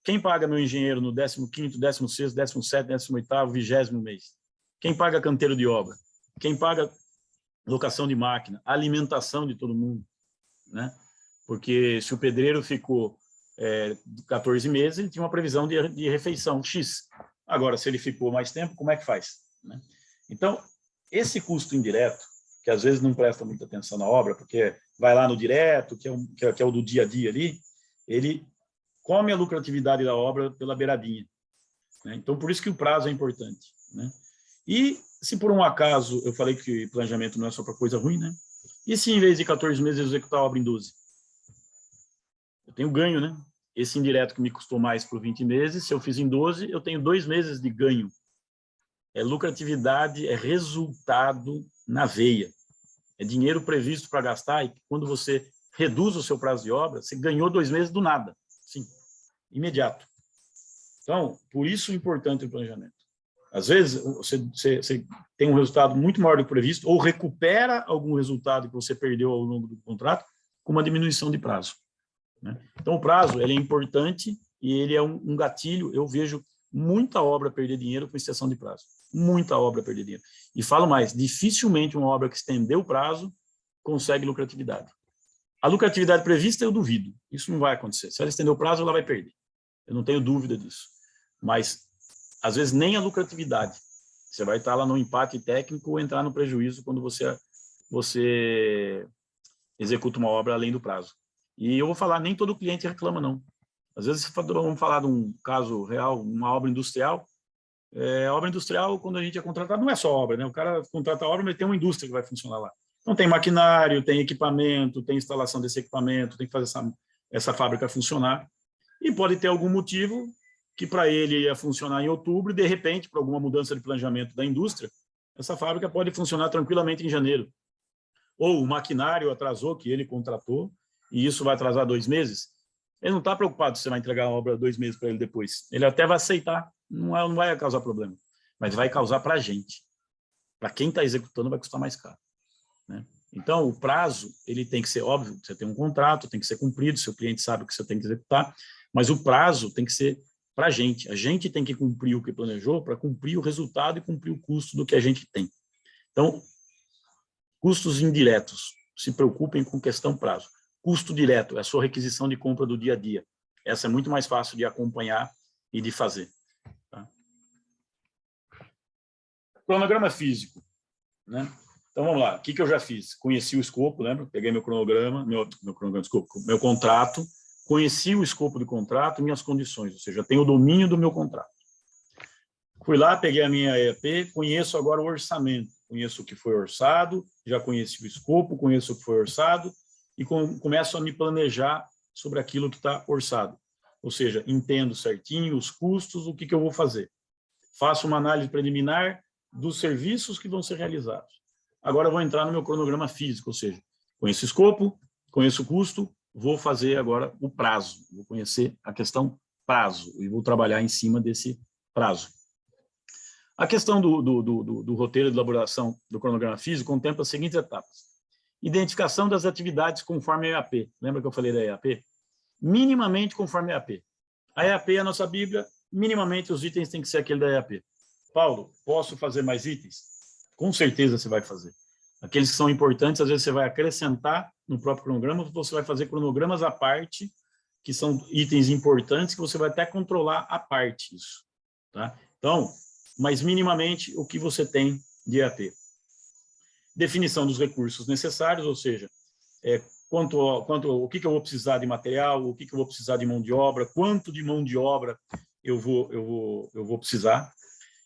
Quem paga meu engenheiro no 15º, 16º, 17º, 18º, 20º mês? Quem paga canteiro de obra? Quem paga locação de máquina? Alimentação de todo mundo, né? Porque se o pedreiro ficou 14 meses, ele tinha uma previsão de refeição X. Agora, se ele ficou mais tempo, como é que faz, né? Então, esse custo indireto, que às vezes não presta muita atenção na obra, porque vai lá no direto, que é o do dia a dia ali, ele come a lucratividade da obra pela beiradinha, né? Então, por isso que o prazo é importante, né? E se por um acaso, eu falei que planejamento não é só para coisa ruim, né? E se em vez de 14 meses eu executar a obra em 12? Eu tenho ganho, né? Esse indireto que me custou mais por 20 meses, se eu fiz em 12, eu tenho 2 meses de ganho. É lucratividade, é resultado na veia. É dinheiro previsto para gastar e quando você reduz o seu prazo de obra, você ganhou 2 meses do nada. Sim, imediato. Então, por isso é importante o planejamento. Às vezes, você tem um resultado muito maior do que previsto ou recupera algum resultado que você perdeu ao longo do contrato com uma diminuição de prazo, né? Então, o prazo ele é importante e ele é um gatilho. Eu vejo muita obra perder dinheiro com extensão de prazo. Muita obra perder dinheiro. E falo mais, dificilmente uma obra que estendeu o prazo consegue lucratividade. A lucratividade prevista eu duvido. Isso não vai acontecer. Se ela estender o prazo, ela vai perder. Eu não tenho dúvida disso. Mas, às vezes, nem a lucratividade. Você vai estar lá no empate técnico ou entrar no prejuízo quando você executa uma obra além do prazo. E eu vou falar, nem todo cliente reclama, não. Às vezes, vamos falar de um caso real, uma obra industrial. Obra industrial, quando a gente é contratado, não é só obra, né? O cara contrata a obra, mas tem uma indústria que vai funcionar lá. Então, tem maquinário, tem equipamento, tem instalação desse equipamento, tem que fazer essa fábrica funcionar. E pode ter algum motivo que para ele ia funcionar em outubro e, de repente, por alguma mudança de planejamento da indústria, essa fábrica pode funcionar tranquilamente em janeiro. Ou o maquinário atrasou, que ele contratou, e isso vai atrasar 2 meses. Ele não está preocupado se você vai entregar a obra 2 meses para ele depois. Ele até vai aceitar, não vai causar problema, mas vai causar para a gente. Para quem está executando, vai custar mais caro, né? Então, o prazo ele tem que ser óbvio, você tem um contrato, tem que ser cumprido, seu cliente sabe o que você tem que executar, mas o prazo tem que ser para a gente tem que cumprir o que planejou para cumprir o resultado e cumprir o custo do que a gente tem. Então, custos indiretos, se preocupem com questão prazo. Custo direto é a sua requisição de compra do dia a dia. Essa é muito mais fácil de acompanhar e de fazer, tá? Cronograma físico, né? Então, vamos lá. O que eu já fiz? Conheci o escopo, lembra? Peguei meu cronograma, meu contrato, conheci o escopo do contrato, minhas condições, ou seja, tenho o domínio do meu contrato. Fui lá, peguei a minha EAP, conheço agora o orçamento, conheço o que foi orçado, já conheci o escopo, conheço o que foi orçado, e começo a me planejar sobre aquilo que está orçado. Ou seja, entendo certinho os custos, o que eu vou fazer. Faço uma análise preliminar dos serviços que vão ser realizados. Agora eu vou entrar no meu cronograma físico, ou seja, Conheço o escopo, conheço o custo, vou fazer agora o prazo, vou conhecer a questão prazo e vou trabalhar em cima desse prazo. A questão do roteiro de elaboração do cronograma físico contempla as seguintes etapas. Identificação das atividades conforme a EAP. Lembra que eu falei da EAP? Minimamente conforme a EAP. A EAP é a nossa Bíblia, minimamente os itens têm que ser aquele da EAP. Paulo, posso fazer mais itens? Com certeza você vai fazer. Aqueles que são importantes, às vezes você vai acrescentar no próprio cronograma, você vai fazer cronogramas à parte, que são itens importantes, que você vai até controlar à parte isso. Tá? Então, mas minimamente o que você tem de EAP. Definição dos recursos necessários, ou seja, o que eu vou precisar de material, o que eu vou precisar de mão de obra, quanto de mão de obra eu vou precisar.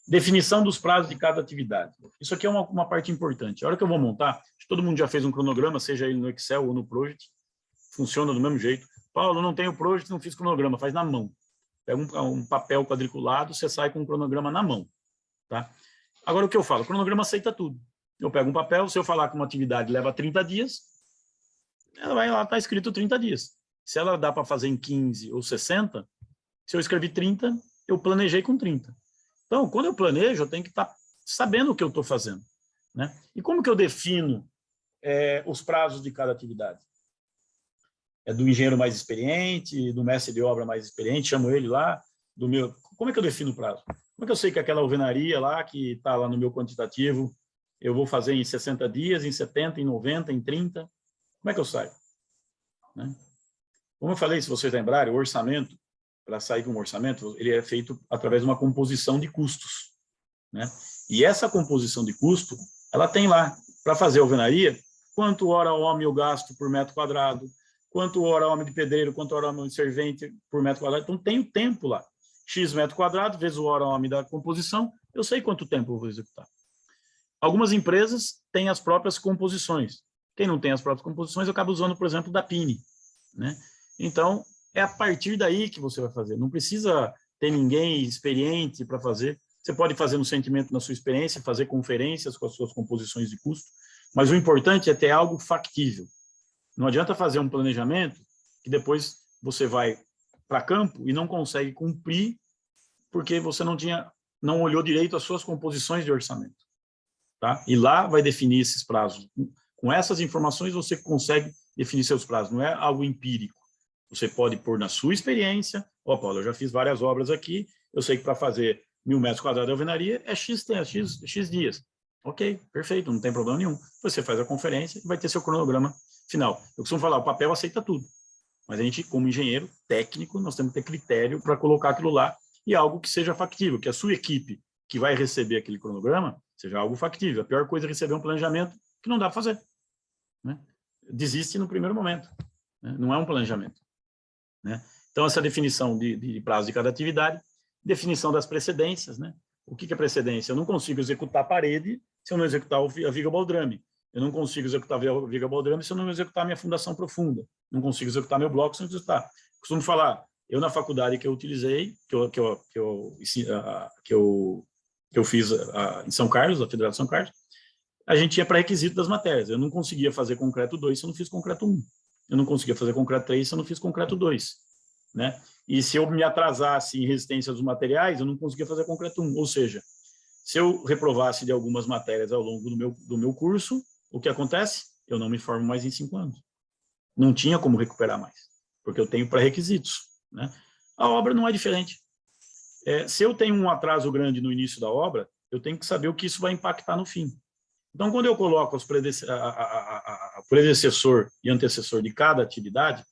Definição dos prazos de cada atividade. Isso aqui é uma parte importante. A hora que eu vou montar, todo mundo já fez um cronograma, seja ele no Excel ou no Project, funciona do mesmo jeito. Paulo, não tenho Project, não fiz cronograma, faz na mão. Pega um papel quadriculado, você sai com um cronograma na mão. Tá? Agora, o que eu falo? O cronograma aceita tudo. Eu pego um papel, se eu falar que uma atividade leva 30 dias, ela vai lá, está escrito 30 dias. Se ela dá para fazer em 15 ou 60, se eu escrevi 30, eu planejei com 30. Então, quando eu planejo, eu tenho que estar sabendo o que eu estou fazendo. Né? E como que eu defino os prazos de cada atividade? É do engenheiro mais experiente, do mestre de obra mais experiente, chamo ele lá, Como é que eu defino o prazo? Como é que eu sei que aquela alvenaria lá, que está lá no meu quantitativo, eu vou fazer em 60 dias, em 70, em 90, em 30? Como é que eu saio? Né? Como eu falei, se vocês lembrarem, o orçamento, para sair com um orçamento, ele é feito através de uma composição de custos. Né? E essa composição de custo, ela tem lá, para fazer alvenaria, quanto hora homem eu gasto por metro quadrado, quanto hora homem de pedreiro, quanto hora homem de servente por metro quadrado. Então, tem o tempo lá. X metro quadrado, vezes o hora homem da composição, eu sei quanto tempo eu vou executar. Algumas empresas têm as próprias composições. Quem não tem as próprias composições, acaba usando, por exemplo, da PINE. Né? Então, é a partir daí que você vai fazer. Não precisa ter ninguém experiente para fazer. Você pode fazer no sentimento, na sua experiência, fazer conferências com as suas composições de custo, mas o importante é ter algo factível. Não adianta fazer um planejamento que depois você vai para campo e não consegue cumprir porque você não olhou direito as suas composições de orçamento. Tá? E lá vai definir esses prazos. Com essas informações você consegue definir seus prazos. Não é algo empírico. Você pode pôr na sua experiência, Paulo, eu já fiz várias obras aqui, eu sei que para fazer 1000 metros quadrados de alvenaria é X dias. Ok, perfeito, não tem problema nenhum. Você faz a conferência e vai ter seu cronograma final. Eu costumo falar, o papel aceita tudo. Mas a gente, como engenheiro técnico, nós temos que ter critério para colocar aquilo lá e algo que seja factível, que a sua equipe que vai receber aquele cronograma seja algo factível. A pior coisa é receber um planejamento que não dá para fazer. Né? Desiste no primeiro momento. Né? Não é um planejamento. Né? Então, essa definição de prazo de cada atividade, definição das precedências. Né? O que é precedência? Eu não consigo executar a parede se eu não executar a viga baldrame. Eu não consigo executar a viga baldrame se eu não executar a minha fundação profunda. Não consigo executar meu bloco se eu não executar. Costumo falar, eu na faculdade que eu utilizei, que eu fiz em São Carlos, a Federal de São Carlos, a gente tinha pré-requisito das matérias. Eu não conseguia fazer concreto 2 se eu não fiz concreto 1. Eu não conseguia fazer concreto 3 se eu não fiz concreto 2. Né? E se eu me atrasasse em resistência dos materiais, eu não conseguia fazer concreto 1. Ou seja, se eu reprovasse de algumas matérias ao longo do meu curso, o que acontece? Eu não me formo mais em 5 anos. Não tinha como recuperar mais, porque eu tenho pré-requisitos. Né? A obra não é diferente. Se eu tenho um atraso grande no início da obra, eu tenho que saber o que isso vai impactar no fim. Então, quando eu coloco os predecessor e antecessor de cada atividade,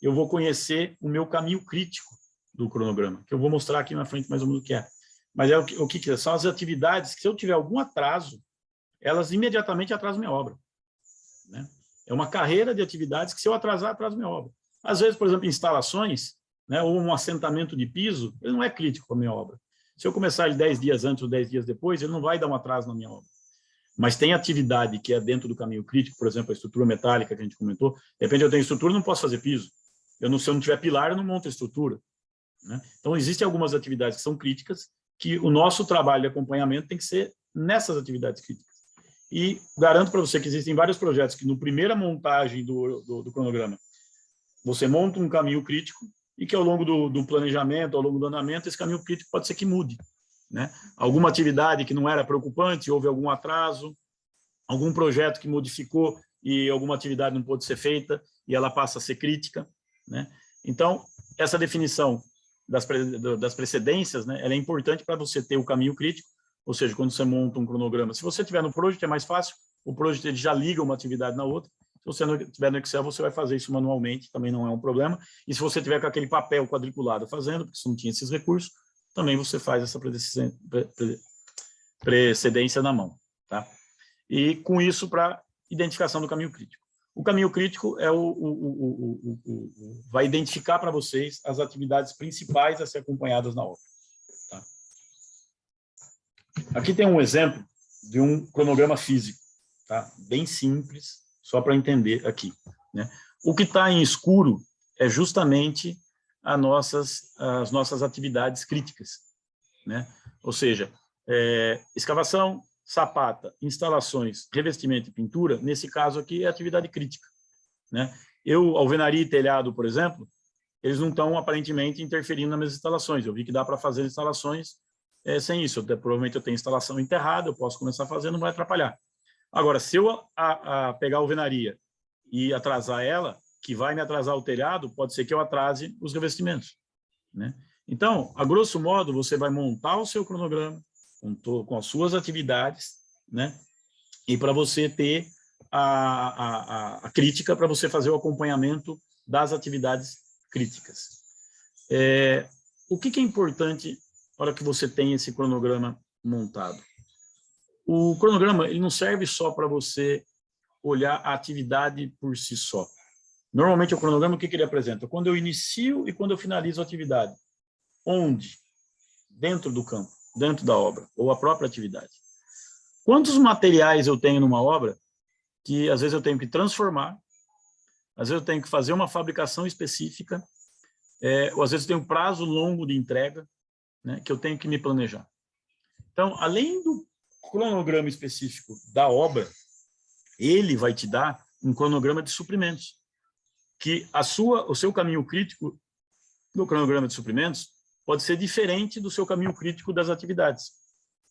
eu vou conhecer o meu caminho crítico do cronograma, que eu vou mostrar aqui na frente mais ou menos o que é. Mas o que é? São as atividades que, se eu tiver algum atraso, elas imediatamente atrasam minha obra. Né? É uma carreira de atividades que, se eu atrasar, atraso minha obra. Às vezes, por exemplo, instalações, né, ou um assentamento de piso, ele não é crítico para a minha obra. Se eu começar ele 10 dias antes ou 10 dias depois, ele não vai dar um atraso na minha obra. Mas tem atividade que é dentro do caminho crítico, por exemplo, a estrutura metálica que a gente comentou. De repente eu tenho estrutura e não posso fazer piso. Se eu não tiver pilar, eu não monto a estrutura. Né? Então, existem algumas atividades que são críticas, que o nosso trabalho de acompanhamento tem que ser nessas atividades críticas. E garanto para você que existem vários projetos que, no primeira montagem do cronograma, você monta um caminho crítico e que, ao longo do planejamento, ao longo do andamento, esse caminho crítico pode ser que mude, né? Alguma atividade que não era preocupante, houve algum atraso, algum projeto que modificou e alguma atividade não pôde ser feita e ela passa a ser crítica, né? Então, essa definição das precedências, né, ela é importante para você ter o caminho crítico, ou seja, quando você monta um cronograma. Se você tiver no Project, é mais fácil, o Project ele já liga uma atividade na outra. Se você não tiver no Excel, você vai fazer isso manualmente, também não é um problema. E se você tiver com aquele papel quadriculado fazendo, porque você não tinha esses recursos, também você faz essa precedência na mão, tá? E com isso, para identificação do caminho crítico. O caminho crítico é vai identificar para vocês as atividades principais a ser acompanhadas na obra, tá? Aqui tem um exemplo de um cronograma físico, tá? Bem simples, só para entender aqui, né? O que está em escuro é justamente as nossas atividades críticas, né? Ou seja, escavação, sapata, instalações, revestimento e pintura, nesse caso aqui é atividade crítica, né? Alvenaria e telhado, por exemplo, eles não estão aparentemente interferindo nas minhas instalações. Eu vi que dá para fazer instalações sem isso. Provavelmente eu tenho instalação enterrada, eu posso começar a fazer, não vai atrapalhar. Agora, se eu pegar a alvenaria e atrasar ela, que vai me atrasar o telhado, pode ser que eu atrase os revestimentos, né? Então, a grosso modo, você vai montar o seu cronograma com as suas atividades, né? E para você ter a crítica, para você fazer o acompanhamento das atividades críticas. O que é importante para que você tenha esse cronograma montado? O cronograma ele não serve só para você olhar a atividade por si só. Normalmente, o cronograma, o que ele apresenta? Quando eu inicio e quando eu finalizo a atividade. Onde? Dentro do campo, dentro da obra, ou a própria atividade. Quantos materiais eu tenho numa obra que, às vezes, eu tenho que transformar, às vezes eu tenho que fazer uma fabricação específica, ou às vezes eu tenho um prazo longo de entrega, né, que eu tenho que me planejar. Então, além do cronograma específico da obra, ele vai te dar um cronograma de suprimentos, que o seu caminho crítico do cronograma de suprimentos pode ser diferente do seu caminho crítico das atividades,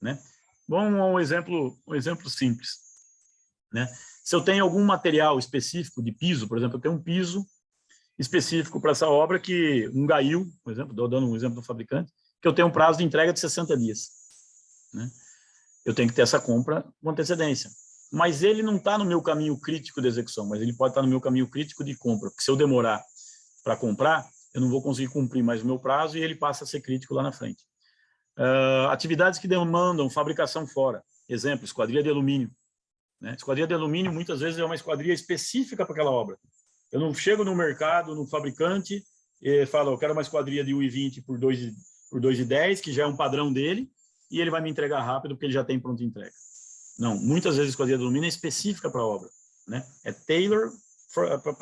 né? Vamos a um exemplo simples, né? Se eu tenho algum material específico de piso, por exemplo, eu tenho um piso específico para essa obra, um gail, por exemplo, dando um exemplo do fabricante, que eu tenho um prazo de entrega de 60 dias, né? Eu tenho que ter essa compra com antecedência. Mas ele não está no meu caminho crítico de execução, mas ele pode estar no meu caminho crítico de compra, porque se eu demorar para comprar, eu não vou conseguir cumprir mais o meu prazo e ele passa a ser crítico lá na frente. Atividades que demandam fabricação fora. Exemplo, esquadria de alumínio, né? Esquadria de alumínio, muitas vezes, é uma esquadria específica para aquela obra. Eu não chego no mercado, no fabricante, e falo, eu quero uma esquadria de 1,20 por 2,10, que já é um padrão dele, e ele vai me entregar rápido, porque ele já tem pronta entrega. Não, muitas vezes a esquadria de alumínio é específica para a obra, né? É tailor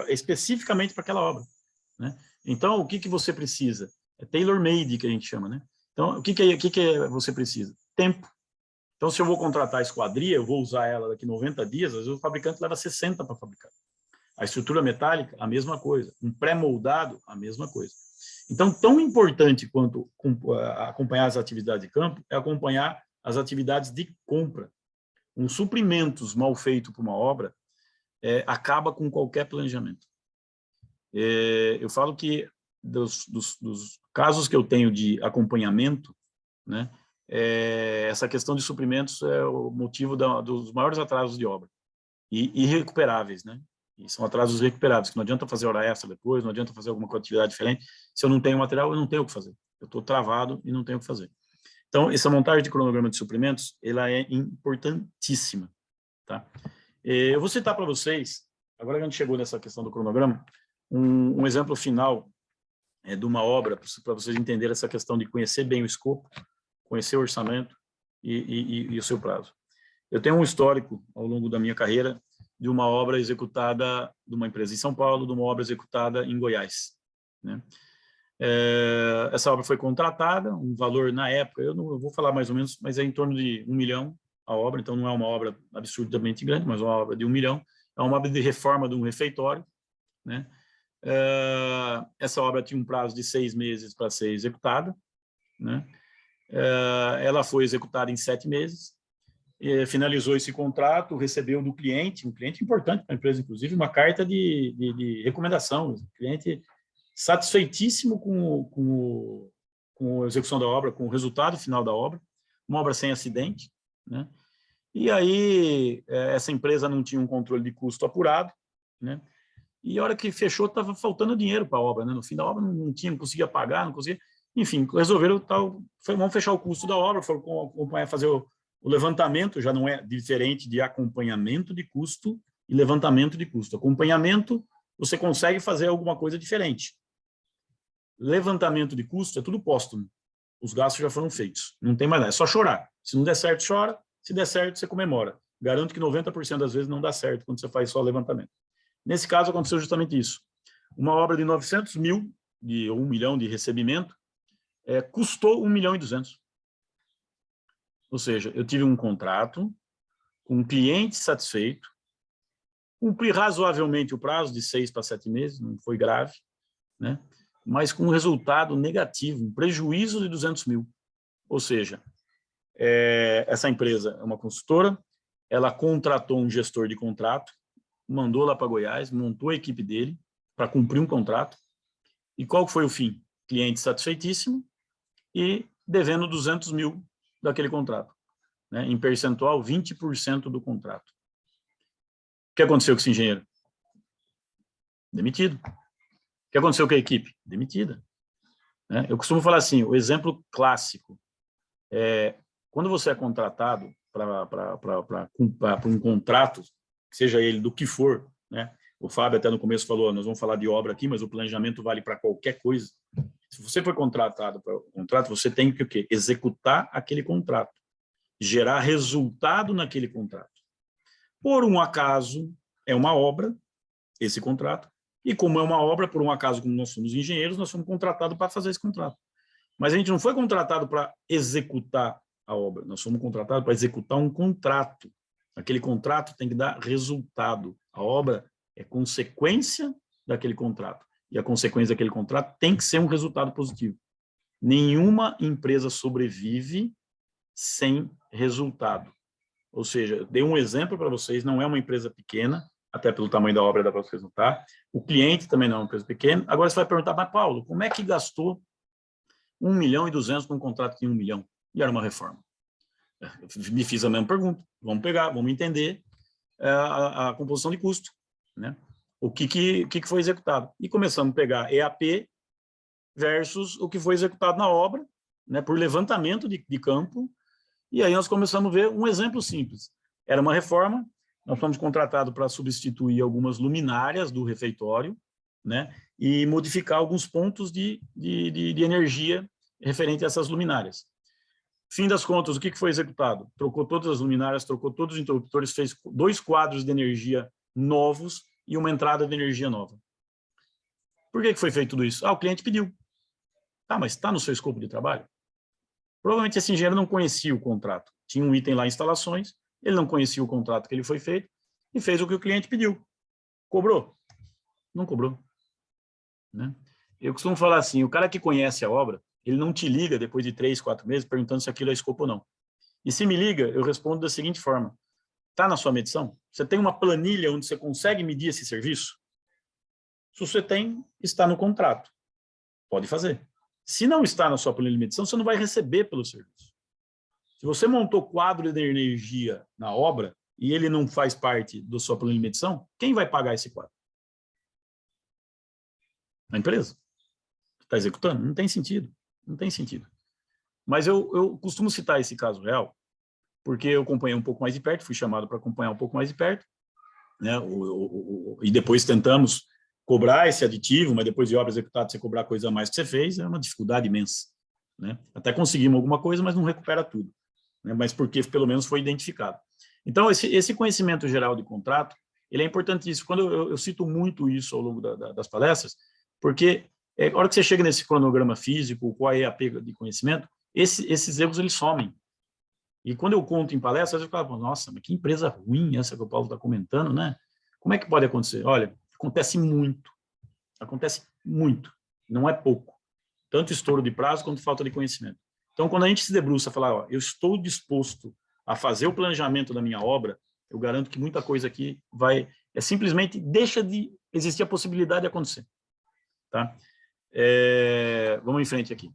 especificamente para aquela obra, né? Então, o que você precisa? É tailor-made, que a gente chama, né? Então, o que você precisa? Tempo. Então, se eu vou contratar a esquadria, eu vou usar ela daqui 90 dias, às vezes o fabricante leva 60 para fabricar. A estrutura metálica, a mesma coisa. Um pré-moldado, a mesma coisa. Então, tão importante quanto acompanhar as atividades de campo é acompanhar as atividades de compra. Suprimentos mal feito para uma obra acaba com qualquer planejamento. Eu falo que dos casos que eu tenho de acompanhamento, né, essa questão de suprimentos é o motivo dos maiores atrasos de obra e irrecuperáveis, né? E são atrasos recuperáveis, que não adianta fazer hora extra depois, não adianta fazer alguma atividade diferente. Se eu não tenho material, eu não tenho o que fazer. Eu estou travado e não tenho o que fazer. Então, essa montagem de cronograma de suprimentos, ela é importantíssima, tá? Eu vou citar para vocês, agora que a gente chegou nessa questão do cronograma, um exemplo final de uma obra, para vocês entenderem essa questão de conhecer bem o escopo, conhecer o orçamento e o seu prazo. Eu tenho um histórico, ao longo da minha carreira, de uma obra executada, de uma empresa em São Paulo, de uma obra executada em Goiás, né? Essa obra foi contratada, um valor na época, eu não vou falar mais ou menos, mas é em torno de 1 milhão a obra, então não é uma obra absurdamente grande, mas uma obra de 1 milhão, é uma obra de reforma de um refeitório, né? Essa obra tinha um prazo de 6 meses para ser executada, né? Ela foi executada em 7 meses, finalizou esse contrato, recebeu do cliente, um cliente importante para a empresa, inclusive, uma carta de recomendação, o cliente satisfeitíssimo com a execução da obra, com o resultado final da obra, uma obra sem acidente, né? E aí, essa empresa não tinha um controle de custo apurado, né? E a hora que fechou, estava faltando dinheiro para a obra, né? No fim da obra não conseguia pagar, não conseguia... Enfim, resolveram, vamos fechar o custo da obra, foram acompanhar, fazer o levantamento, já não é diferente de acompanhamento de custo e levantamento de custo. Acompanhamento, você consegue fazer alguma coisa diferente. Levantamento de custo é tudo póstumo. Os gastos já foram feitos. Não tem mais nada, é só chorar. Se não der certo, chora. Se der certo, você comemora. Garanto que 90% das vezes não dá certo quando você faz só levantamento. Nesse caso, aconteceu justamente isso. Uma obra de 900 mil, de 1 milhão de recebimento, custou 1 milhão e 200. Ou seja, eu tive um contrato com um cliente satisfeito, cumpri razoavelmente o prazo de 6 para 7 meses, não foi grave, né? Mas com um resultado negativo, um prejuízo de 200 mil. Ou seja, essa empresa é uma consultora, ela contratou um gestor de contrato, mandou lá para Goiás, montou a equipe dele para cumprir um contrato. E qual foi o fim? Cliente satisfeitíssimo e devendo 200 mil daquele contrato, né? Em percentual, 20% do contrato. O que aconteceu com esse engenheiro? Demitido. O que aconteceu com a equipe? Demitida. Né? Eu costumo falar assim, o exemplo clássico é quando você é contratado para um contrato, seja ele do que for, né? O Fábio até no começo falou, nós vamos falar de obra aqui, mas o planejamento vale para qualquer coisa. Se você foi contratado para um contrato, você tem que o quê? Executar aquele contrato, gerar resultado naquele contrato. Por um acaso, é uma obra, esse contrato, e como é uma obra, por um acaso, como nós somos engenheiros, nós fomos contratados para fazer esse contrato. Mas a gente não foi contratado para executar a obra, nós fomos contratados para executar um contrato. Aquele contrato tem que dar resultado. A obra é consequência daquele contrato. E a consequência daquele contrato tem que ser um resultado positivo. Nenhuma empresa sobrevive sem resultado. Ou seja, dei um exemplo para vocês, não é uma empresa pequena, até pelo tamanho da obra dá para vocês notar. O cliente também não é uma empresa pequena. Agora você vai perguntar, mas Paulo, como é que gastou 1 milhão e 200 num contrato de 1 milhão? E era uma reforma. Eu me fiz a mesma pergunta. Vamos pegar, vamos entender a composição de custo, né? O que foi executado. E começamos a pegar EAP versus o que foi executado na obra, né, por levantamento de campo. E aí nós começamos a ver um exemplo simples. Era uma reforma, nós fomos contratados para substituir algumas luminárias do refeitório, né, e modificar alguns pontos de energia referente a essas luminárias. Fim das contas, o que foi executado? Trocou todas as luminárias, trocou todos os interruptores, fez 2 quadros de energia novos e uma entrada de energia nova. Por que foi feito tudo isso? O cliente pediu. Tá, mas está no seu escopo de trabalho? Provavelmente esse engenheiro não conhecia o contrato. Tinha um item lá, instalações, ele não conhecia o contrato que ele foi feito e fez o que o cliente pediu. Cobrou? Não cobrou. Né? Eu costumo falar assim, o cara que conhece a obra, ele não te liga depois de 3, 4 meses perguntando se aquilo é escopo ou não. E se me liga, eu respondo da seguinte forma. Está na sua medição? Você tem uma planilha onde você consegue medir esse serviço? Se você tem, está no contrato. Pode fazer. Se não está na sua planilha de medição, você não vai receber pelo serviço. Se você montou quadro de energia na obra e ele não faz parte da sua planilha de medição, quem vai pagar esse quadro? A empresa. Está executando? Não tem sentido. Não tem sentido. Mas eu costumo citar esse caso real, porque eu acompanhei um pouco mais de perto, fui chamado para acompanhar um pouco mais de perto, né? E depois tentamos cobrar esse aditivo, mas depois de obra executada, você cobrar coisa a mais que você fez, é uma dificuldade imensa, né? Até conseguimos alguma coisa, mas não recupera tudo, né? Mas porque pelo menos foi identificado. Então, esse conhecimento geral de contrato, ele é importantíssimo. Quando eu cito muito isso ao longo das palestras, porque a hora que você chega nesse cronograma físico, qual é a pega de conhecimento, esses erros eles somem. E quando eu conto em palestras, eu falo, nossa, mas que empresa ruim essa que o Paulo está comentando, né? Como é que pode acontecer? Olha, acontece muito, não é pouco. Tanto estouro de prazo quanto falta de conhecimento. Então, quando a gente se debruça e falar, ó, eu estou disposto a fazer o planejamento da minha obra, eu garanto que muita coisa aqui simplesmente deixa de existir a possibilidade de acontecer. Tá? Vamos em frente aqui.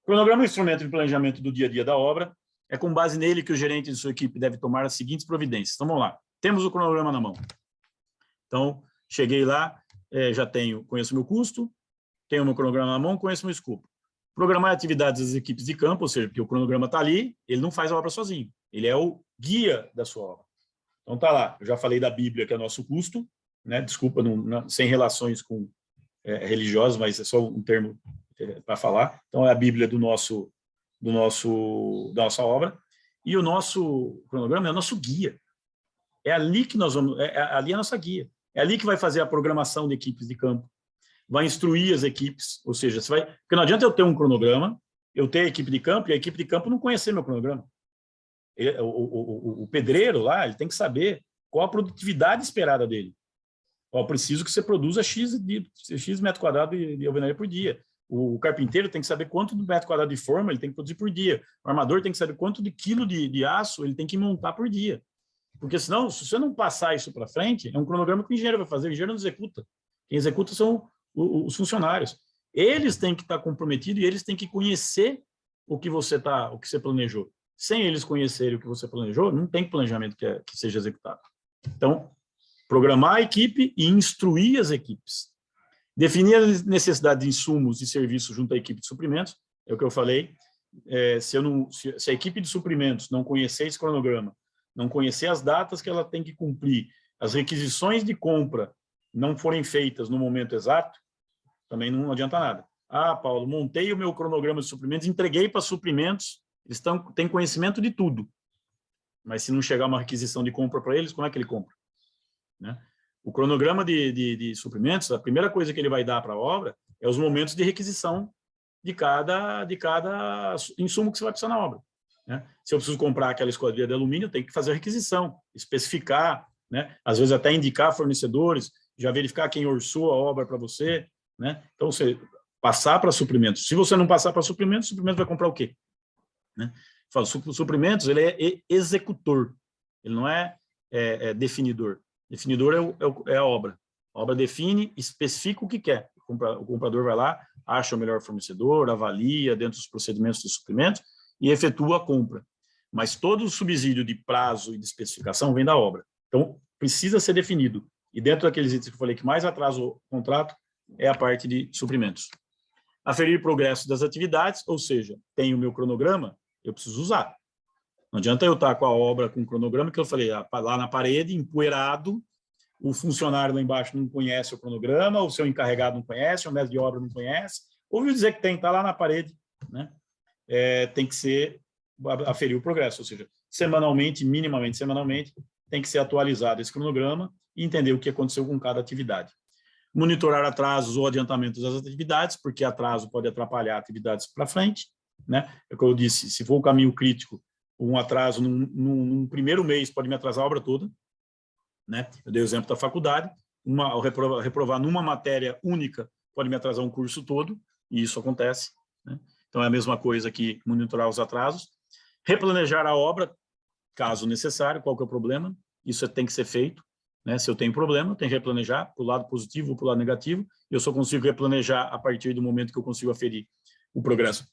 O cronograma é um instrumento de planejamento do dia a dia da obra. É com base nele que o gerente de sua equipe deve tomar as seguintes providências. Então, vamos lá. Temos o cronograma na mão. Então, cheguei lá, conheço o meu custo, tenho o meu cronograma na mão, conheço o meu escopo. Programar atividades das equipes de campo, ou seja, porque o cronograma está ali, ele não faz a obra sozinho. Ele é o guia da sua obra. Então, está lá. Eu já falei da Bíblia, que é o nosso custo, né? Desculpa, sem relações com religiosas, mas é só um termo para falar. Então, é a Bíblia da nossa obra. E o nosso cronograma é o nosso guia. É ali que nós vamos... ali é a nossa guia. É ali que vai fazer a programação de equipes de campo. Vai instruir as equipes, ou seja, porque não adianta eu ter um cronograma, eu ter a equipe de campo, e a equipe de campo não conhecer meu cronograma. O pedreiro lá, ele tem que saber qual a produtividade esperada dele. Eu preciso que você produza X metro quadrado de alvenaria por dia. O carpinteiro tem que saber quanto de metro quadrado de forma ele tem que produzir por dia. O armador tem que saber quanto de quilo de aço ele tem que montar por dia. Porque senão, se você não passar isso para frente, é um cronograma que o engenheiro vai fazer, o engenheiro não executa. Quem executa são os funcionários. Eles têm que estar comprometidos e eles têm que conhecer o que você planejou. Sem eles conhecerem o que você planejou, não tem planejamento que seja executado. Então, programar a equipe e instruir as equipes. Definir a necessidade de insumos e serviços junto à equipe de suprimentos, é o que eu falei. Se a equipe de suprimentos não conhecer esse cronograma, não conhecer as datas que ela tem que cumprir, as requisições de compra não forem feitas no momento exato, também não adianta nada. Ah, Paulo, montei o meu cronograma de suprimentos, entreguei para suprimentos, eles têm conhecimento de tudo. Mas se não chegar uma requisição de compra para eles, como é que ele compra? Né? O cronograma de suprimentos, a primeira coisa que ele vai dar para a obra é os momentos de requisição de cada insumo que você vai precisar na obra. Né? Se eu preciso comprar aquela esquadrilha de alumínio, eu tenho que fazer a requisição, especificar, né? Às vezes até indicar fornecedores, já verificar quem orçou a obra para você. Né? Então, você passar para suprimentos. Se você não passar para suprimentos, o suprimento vai comprar o quê? Né? Falo, suprimentos, ele é executor, ele não é definidor. Definidor é a obra. A obra define, especifica o que quer. O comprador vai lá, acha o melhor fornecedor, avalia dentro dos procedimentos de suprimentos e efetua a compra. Mas todo o subsídio de prazo e de especificação vem da obra. Então, precisa ser definido. E dentro daqueles itens que eu falei que mais atrasa o contrato, é a parte de suprimentos. Aferir progresso das atividades, ou seja, tenho o meu cronograma, eu preciso usar. Não adianta eu estar com a obra com o cronograma, que eu falei, lá na parede, empoeirado, o funcionário lá embaixo não conhece o cronograma, o seu encarregado não conhece, o mestre de obra não conhece, ouviu dizer que está lá na parede, né? Tem que ser, aferir o progresso, ou seja, semanalmente, minimamente semanalmente, tem que ser atualizado esse cronograma e entender o que aconteceu com cada atividade. Monitorar atrasos ou adiantamentos das atividades, porque atraso pode atrapalhar atividades para frente, né? É o que eu disse, se for o caminho crítico, um atraso num primeiro mês pode me atrasar a obra toda, né? Eu dei o exemplo da faculdade, ao reprovar numa matéria única pode me atrasar um curso todo, e isso acontece, né? Então é a mesma coisa que monitorar os atrasos. Replanejar a obra, caso necessário, qual que é o problema? Isso tem que ser feito. Né? Se eu tenho problema, eu tenho que replanejar para o lado positivo ou para o lado negativo. Eu só consigo replanejar a partir do momento que eu consigo aferir o progresso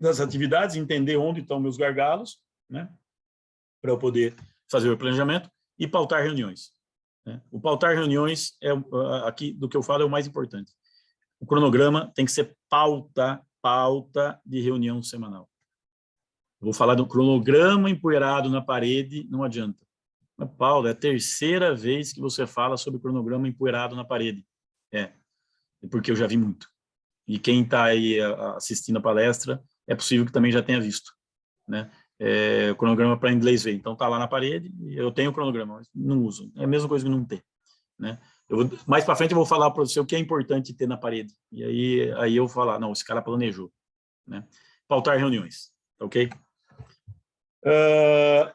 das atividades, entender onde estão meus gargalos, né? Para eu poder fazer o planejamento e pautar reuniões. Né? O pautar reuniões, aqui do que eu falo, é o mais importante. O cronograma tem que ser pauta de reunião semanal. Eu vou falar do cronograma empoeirado na parede, não adianta. Mas, Paulo, é a terceira vez que você fala sobre cronograma empoeirado na parede. Porque eu já vi muito. E quem está aí assistindo a palestra, é possível que também já tenha visto. Né? O cronograma para inglês ver. Então, está lá na parede, eu tenho o cronograma, mas não uso. É a mesma coisa que não ter. Né? Mais para frente eu vou falar para você o que é importante ter na parede. E aí eu vou falar, não, esse cara planejou. Né? Pautar reuniões. Ok?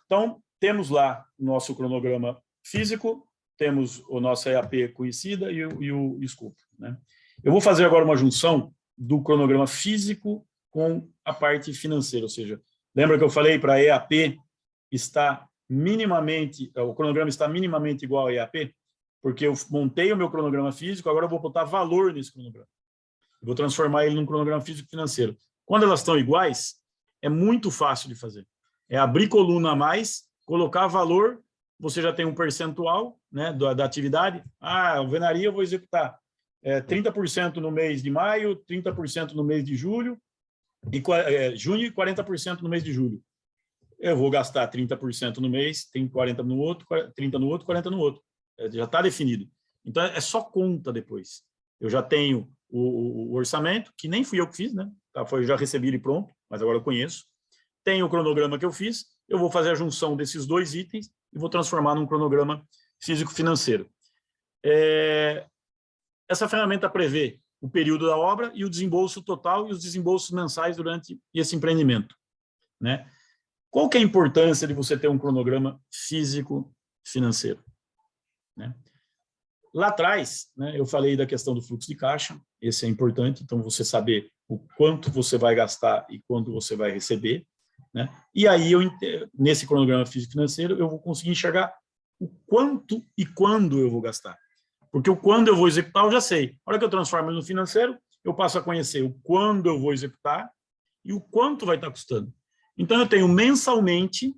Então, temos lá o nosso cronograma físico, temos o nosso EAP conhecida e o escopo, né? Eu vou fazer agora uma junção do cronograma físico com a parte financeira, ou seja, lembra que eu falei para a EAP está minimamente, o cronograma está minimamente igual ao EAP? Porque eu montei o meu cronograma físico, agora eu vou botar valor nesse cronograma. Eu vou transformar ele num cronograma físico-financeiro. Quando elas estão iguais, é muito fácil de fazer. É abrir coluna a mais, colocar valor, você já tem um percentual, né, da atividade. Ah, alvenaria eu vou executar 30% no mês de maio, 30% no mês de julho, junho e 40% no mês de julho. Eu vou gastar 30% no mês, tem 40% no outro, 30% no outro, 40% no outro. Já está definido. Então, é só conta depois. Eu já tenho o orçamento, que nem fui eu que fiz, né? Eu já recebi ele pronto, mas agora eu conheço. Tenho o cronograma que eu fiz, eu vou fazer a junção desses dois itens e vou transformar num cronograma físico-financeiro. Essa ferramenta prevê o período da obra e o desembolso total e os desembolsos mensais durante esse empreendimento, né? Qual que é a importância de você ter um cronograma físico-financeiro, né? Lá atrás, né, eu falei da questão do fluxo de caixa, esse é importante, então você saber o quanto você vai gastar e quanto você vai receber, né? E aí, nesse cronograma físico-financeiro, eu vou conseguir enxergar o quanto e quando eu vou gastar. Porque o quando eu vou executar, eu já sei. A hora que eu transformo no financeiro, eu passo a conhecer o quando eu vou executar e o quanto vai estar custando. Então, eu tenho mensalmente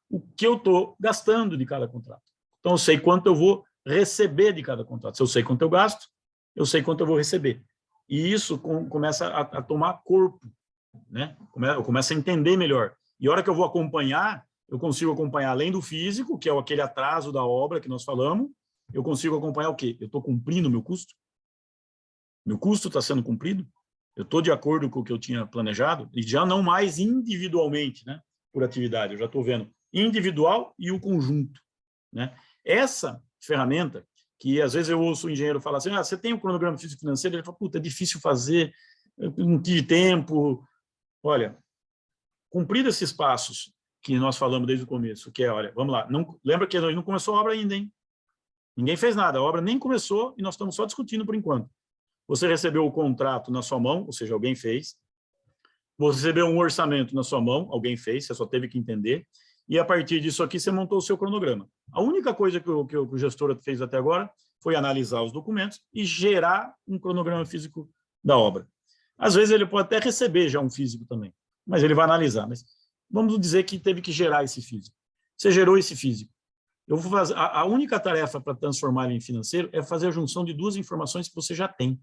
o que eu estou gastando de cada contrato. Então, eu sei quanto eu vou receber de cada contrato. Se eu sei quanto eu gasto, eu sei quanto eu vou receber. E isso começa a tomar corpo, né? Eu começo a entender melhor. E a hora que eu vou acompanhar, eu consigo acompanhar além do físico, que é aquele atraso da obra que nós falamos, eu consigo acompanhar o quê? Eu estou cumprindo o meu custo? Meu custo está sendo cumprido? Eu estou de acordo com o que eu tinha planejado? E já não mais individualmente, né? Por atividade. Eu já estou vendo individual e o conjunto, né? Essa ferramenta, que às vezes eu ouço o engenheiro falar assim, você tem um cronograma físico-financeiro? Ele fala, puta, é difícil fazer, eu não tive tempo. Olha, cumprir esses passos que nós falamos desde o começo, que é, olha, vamos lá, lembra que não começou a obra ainda, hein? Ninguém fez nada, a obra nem começou e nós estamos só discutindo por enquanto. Você recebeu o contrato na sua mão, ou seja, alguém fez. Você recebeu um orçamento na sua mão, alguém fez, você só teve que entender. E a partir disso aqui, você montou o seu cronograma. A única coisa que o gestor fez até agora foi analisar os documentos e gerar um cronograma físico da obra. Às vezes ele pode até receber já um físico também, mas ele vai analisar. Mas vamos dizer que teve que gerar esse físico. Você gerou esse físico. Eu vou fazer, a única tarefa para transformar ele em financeiro é fazer a junção de duas informações que você já tem.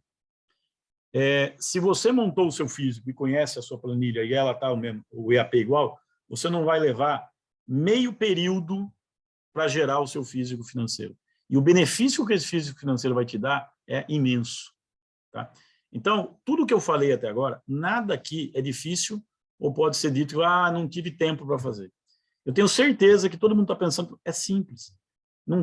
Se você montou o seu físico e conhece a sua planilha e ela está o EAP igual, você não vai levar meio período para gerar o seu físico financeiro. E o benefício que esse físico financeiro vai te dar é imenso, tá? Então, tudo que eu falei até agora, nada aqui é difícil ou pode ser dito, não tive tempo para fazer. Eu tenho certeza que todo mundo está pensando, é simples. Não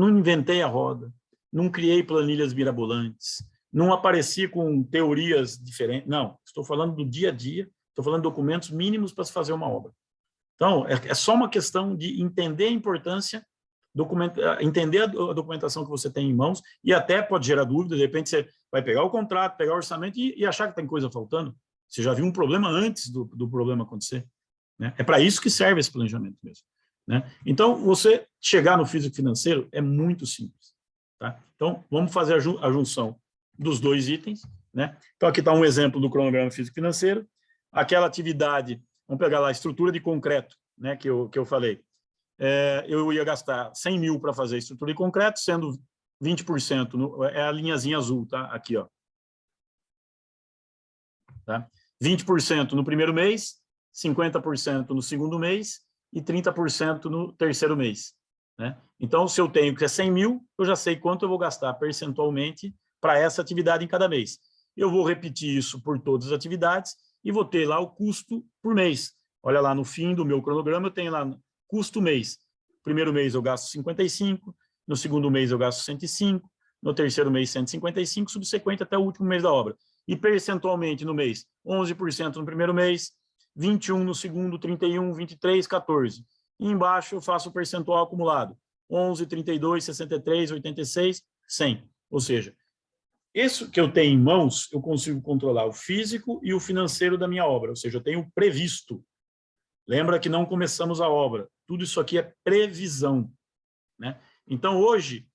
inventei a roda, não criei planilhas mirabolantes, não apareci com teorias diferentes. Não, estou falando do dia a dia, estou falando de documentos mínimos para se fazer uma obra. Então, é só uma questão de entender a importância, entender a documentação que você tem em mãos e até pode gerar dúvida, de repente você vai pegar o contrato, pegar o orçamento e achar que tem coisa faltando. Você já viu um problema antes do problema acontecer, né? É para isso que serve esse planejamento mesmo, né? Então, você chegar no físico financeiro é muito simples, tá? Então, vamos fazer a junção dos dois itens, né? Então, aqui está um exemplo do cronograma físico financeiro. Aquela atividade, vamos pegar lá a estrutura de concreto, né, que eu falei. Eu ia gastar 100 mil para fazer a estrutura de concreto, sendo 20%, é a linhazinha azul, tá? Aqui, ó. Tá? 20% no primeiro mês, 50% no segundo mês e 30% no terceiro mês, né? Então, se eu tenho que é 100 mil, eu já sei quanto eu vou gastar percentualmente para essa atividade em cada mês. Eu vou repetir isso por todas as atividades e vou ter lá o custo por mês. Olha lá, no fim do meu cronograma, eu tenho lá custo mês. Primeiro mês eu gasto 55, no segundo mês eu gasto 105, no terceiro mês 155, subsequente até o último mês da obra. E percentualmente no mês, 11% no primeiro mês, 21 no segundo, 31, 23, 14. E embaixo eu faço o percentual acumulado. 11, 32, 63, 86, 100. Ou seja, isso que eu tenho em mãos, eu consigo controlar o físico e o financeiro da minha obra. Ou seja, eu tenho previsto. Lembra que não começamos a obra. Tudo isso aqui é previsão, né? Então, hoje,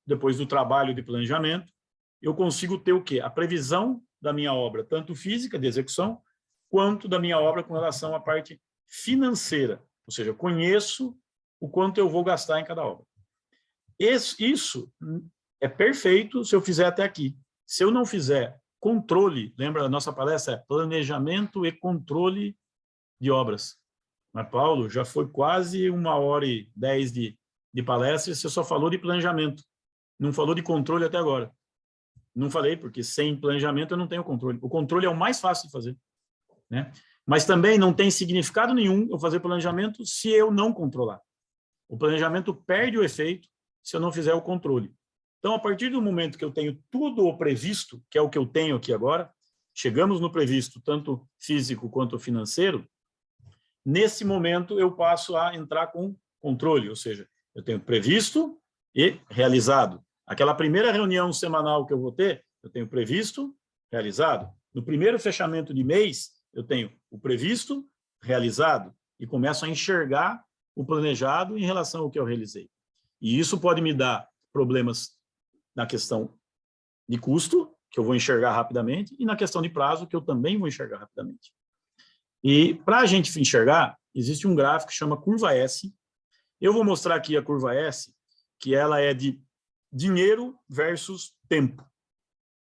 depois do trabalho de planejamento, eu consigo ter o quê? A previsão da minha obra, tanto física, de execução, quanto da minha obra com relação à parte financeira. Ou seja, eu conheço o quanto eu vou gastar em cada obra. Isso é perfeito se eu fizer até aqui. Se eu não fizer controle, lembra, a nossa palestra é planejamento e controle de obras. Mas, Paulo, já foi quase 1h10 de palestra e você só falou de planejamento. Não falou de controle até agora. Não falei, porque sem planejamento eu não tenho controle. O controle é o mais fácil de fazer, né? Mas também não tem significado nenhum eu fazer planejamento se eu não controlar. O planejamento perde o efeito se eu não fizer o controle. Então, a partir do momento que eu tenho tudo o previsto, que é o que eu tenho aqui agora, chegamos no previsto, tanto físico quanto financeiro, nesse momento eu passo a entrar com controle, ou seja, eu tenho previsto e realizado. Aquela primeira reunião semanal que eu vou ter, eu tenho previsto, realizado. No primeiro fechamento de mês, eu tenho o previsto, realizado, e começo a enxergar o planejado em relação ao que eu realizei. E isso pode me dar problemas na questão de custo, que eu vou enxergar rapidamente, e na questão de prazo, que eu também vou enxergar rapidamente. E para a gente enxergar, existe um gráfico que chama curva S. Eu vou mostrar aqui a curva S, que ela é de dinheiro versus tempo.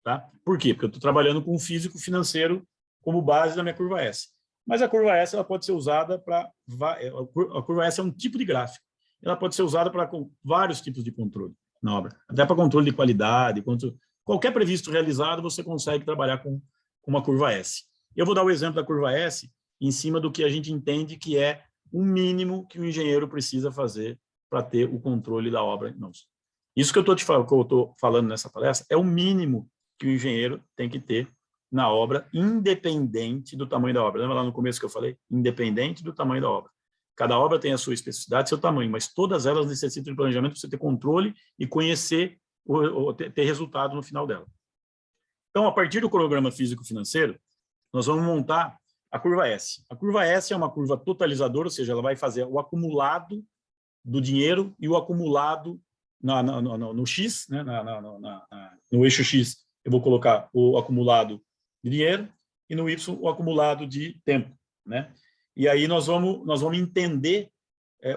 Tá? Por quê? Porque eu estou trabalhando com o físico financeiro como base da minha curva S. Mas a curva S ela pode ser usada para... A curva S é um tipo de gráfico. Ela pode ser usada para vários tipos de controle na obra. Até para controle de qualidade. Qualquer previsto realizado, você consegue trabalhar com uma curva S. Eu vou dar o exemplo da curva S em cima do que a gente entende que é o mínimo que o engenheiro precisa fazer para ter o controle da obra em mãos. Isso que eu estou falando nessa palestra é o mínimo que o engenheiro tem que ter na obra, independente do tamanho da obra. Lembra lá no começo que eu falei? Independente do tamanho da obra. Cada obra tem a sua especificidade, seu tamanho, mas todas elas necessitam de planejamento para você ter controle e conhecer, ter resultado no final dela. Então, a partir do cronograma físico-financeiro, nós vamos montar a curva S. A curva S é uma curva totalizadora, ou seja, ela vai fazer o acumulado do dinheiro e o acumulado no X, né? No eixo X, eu vou colocar o acumulado de dinheiro e no Y, o acumulado de tempo, né? E aí nós vamos entender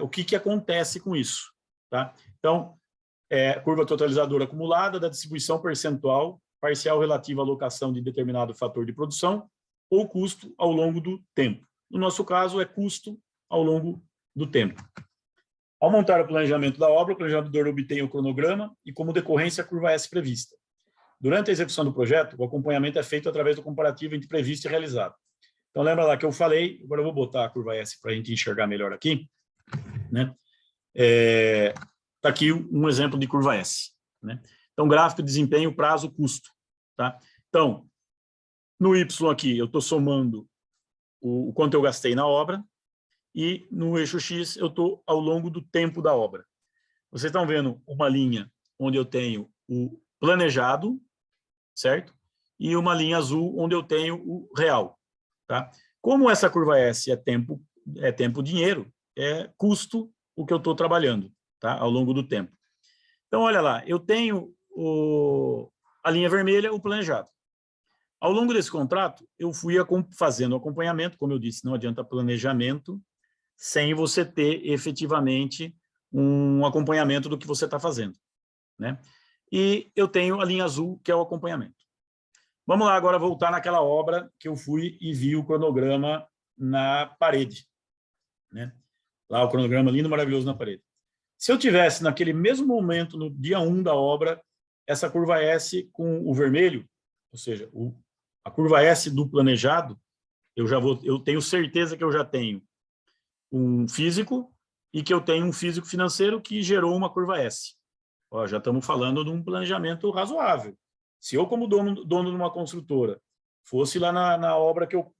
o que acontece com isso, tá? Então, curva totalizadora acumulada da distribuição percentual parcial relativa à alocação de determinado fator de produção ou custo ao longo do tempo. No nosso caso, é custo ao longo do tempo. Ao montar o planejamento da obra, o planejador obtém o cronograma e, como decorrência, a curva S prevista. Durante a execução do projeto, o acompanhamento é feito através do comparativo entre previsto e realizado. Então, lembra lá que eu falei, agora eu vou botar a curva S para a gente enxergar melhor aqui, né? Está aqui um exemplo de curva S, né? Então, gráfico de desempenho, prazo, custo, tá? Então, no Y aqui, eu estou somando o quanto eu gastei na obra, e no eixo X eu estou ao longo do tempo da obra. Vocês estão vendo uma linha onde eu tenho o planejado, certo? E uma linha azul onde eu tenho o real, tá? Como essa curva S é tempo dinheiro, é custo o que eu estou trabalhando, tá? Ao longo do tempo. Então, olha lá, eu tenho a linha vermelha, o planejado. Ao longo desse contrato, eu fui fazendo acompanhamento, como eu disse, não adianta planejamento sem você ter efetivamente um acompanhamento do que você está fazendo, né? E eu tenho a linha azul, que é o acompanhamento. Vamos lá agora voltar naquela obra que eu fui e vi o cronograma na parede, né? Lá o cronograma lindo, maravilhoso na parede. Se eu tivesse naquele mesmo momento, no dia 1 da obra, essa curva S com o vermelho, ou seja, a curva S do planejado, eu tenho certeza que eu já tenho um físico e que eu tenho um físico financeiro que gerou uma curva S. Ó, já estamos falando de um planejamento razoável. Se eu, como dono de uma construtora, fosse lá na obra que eu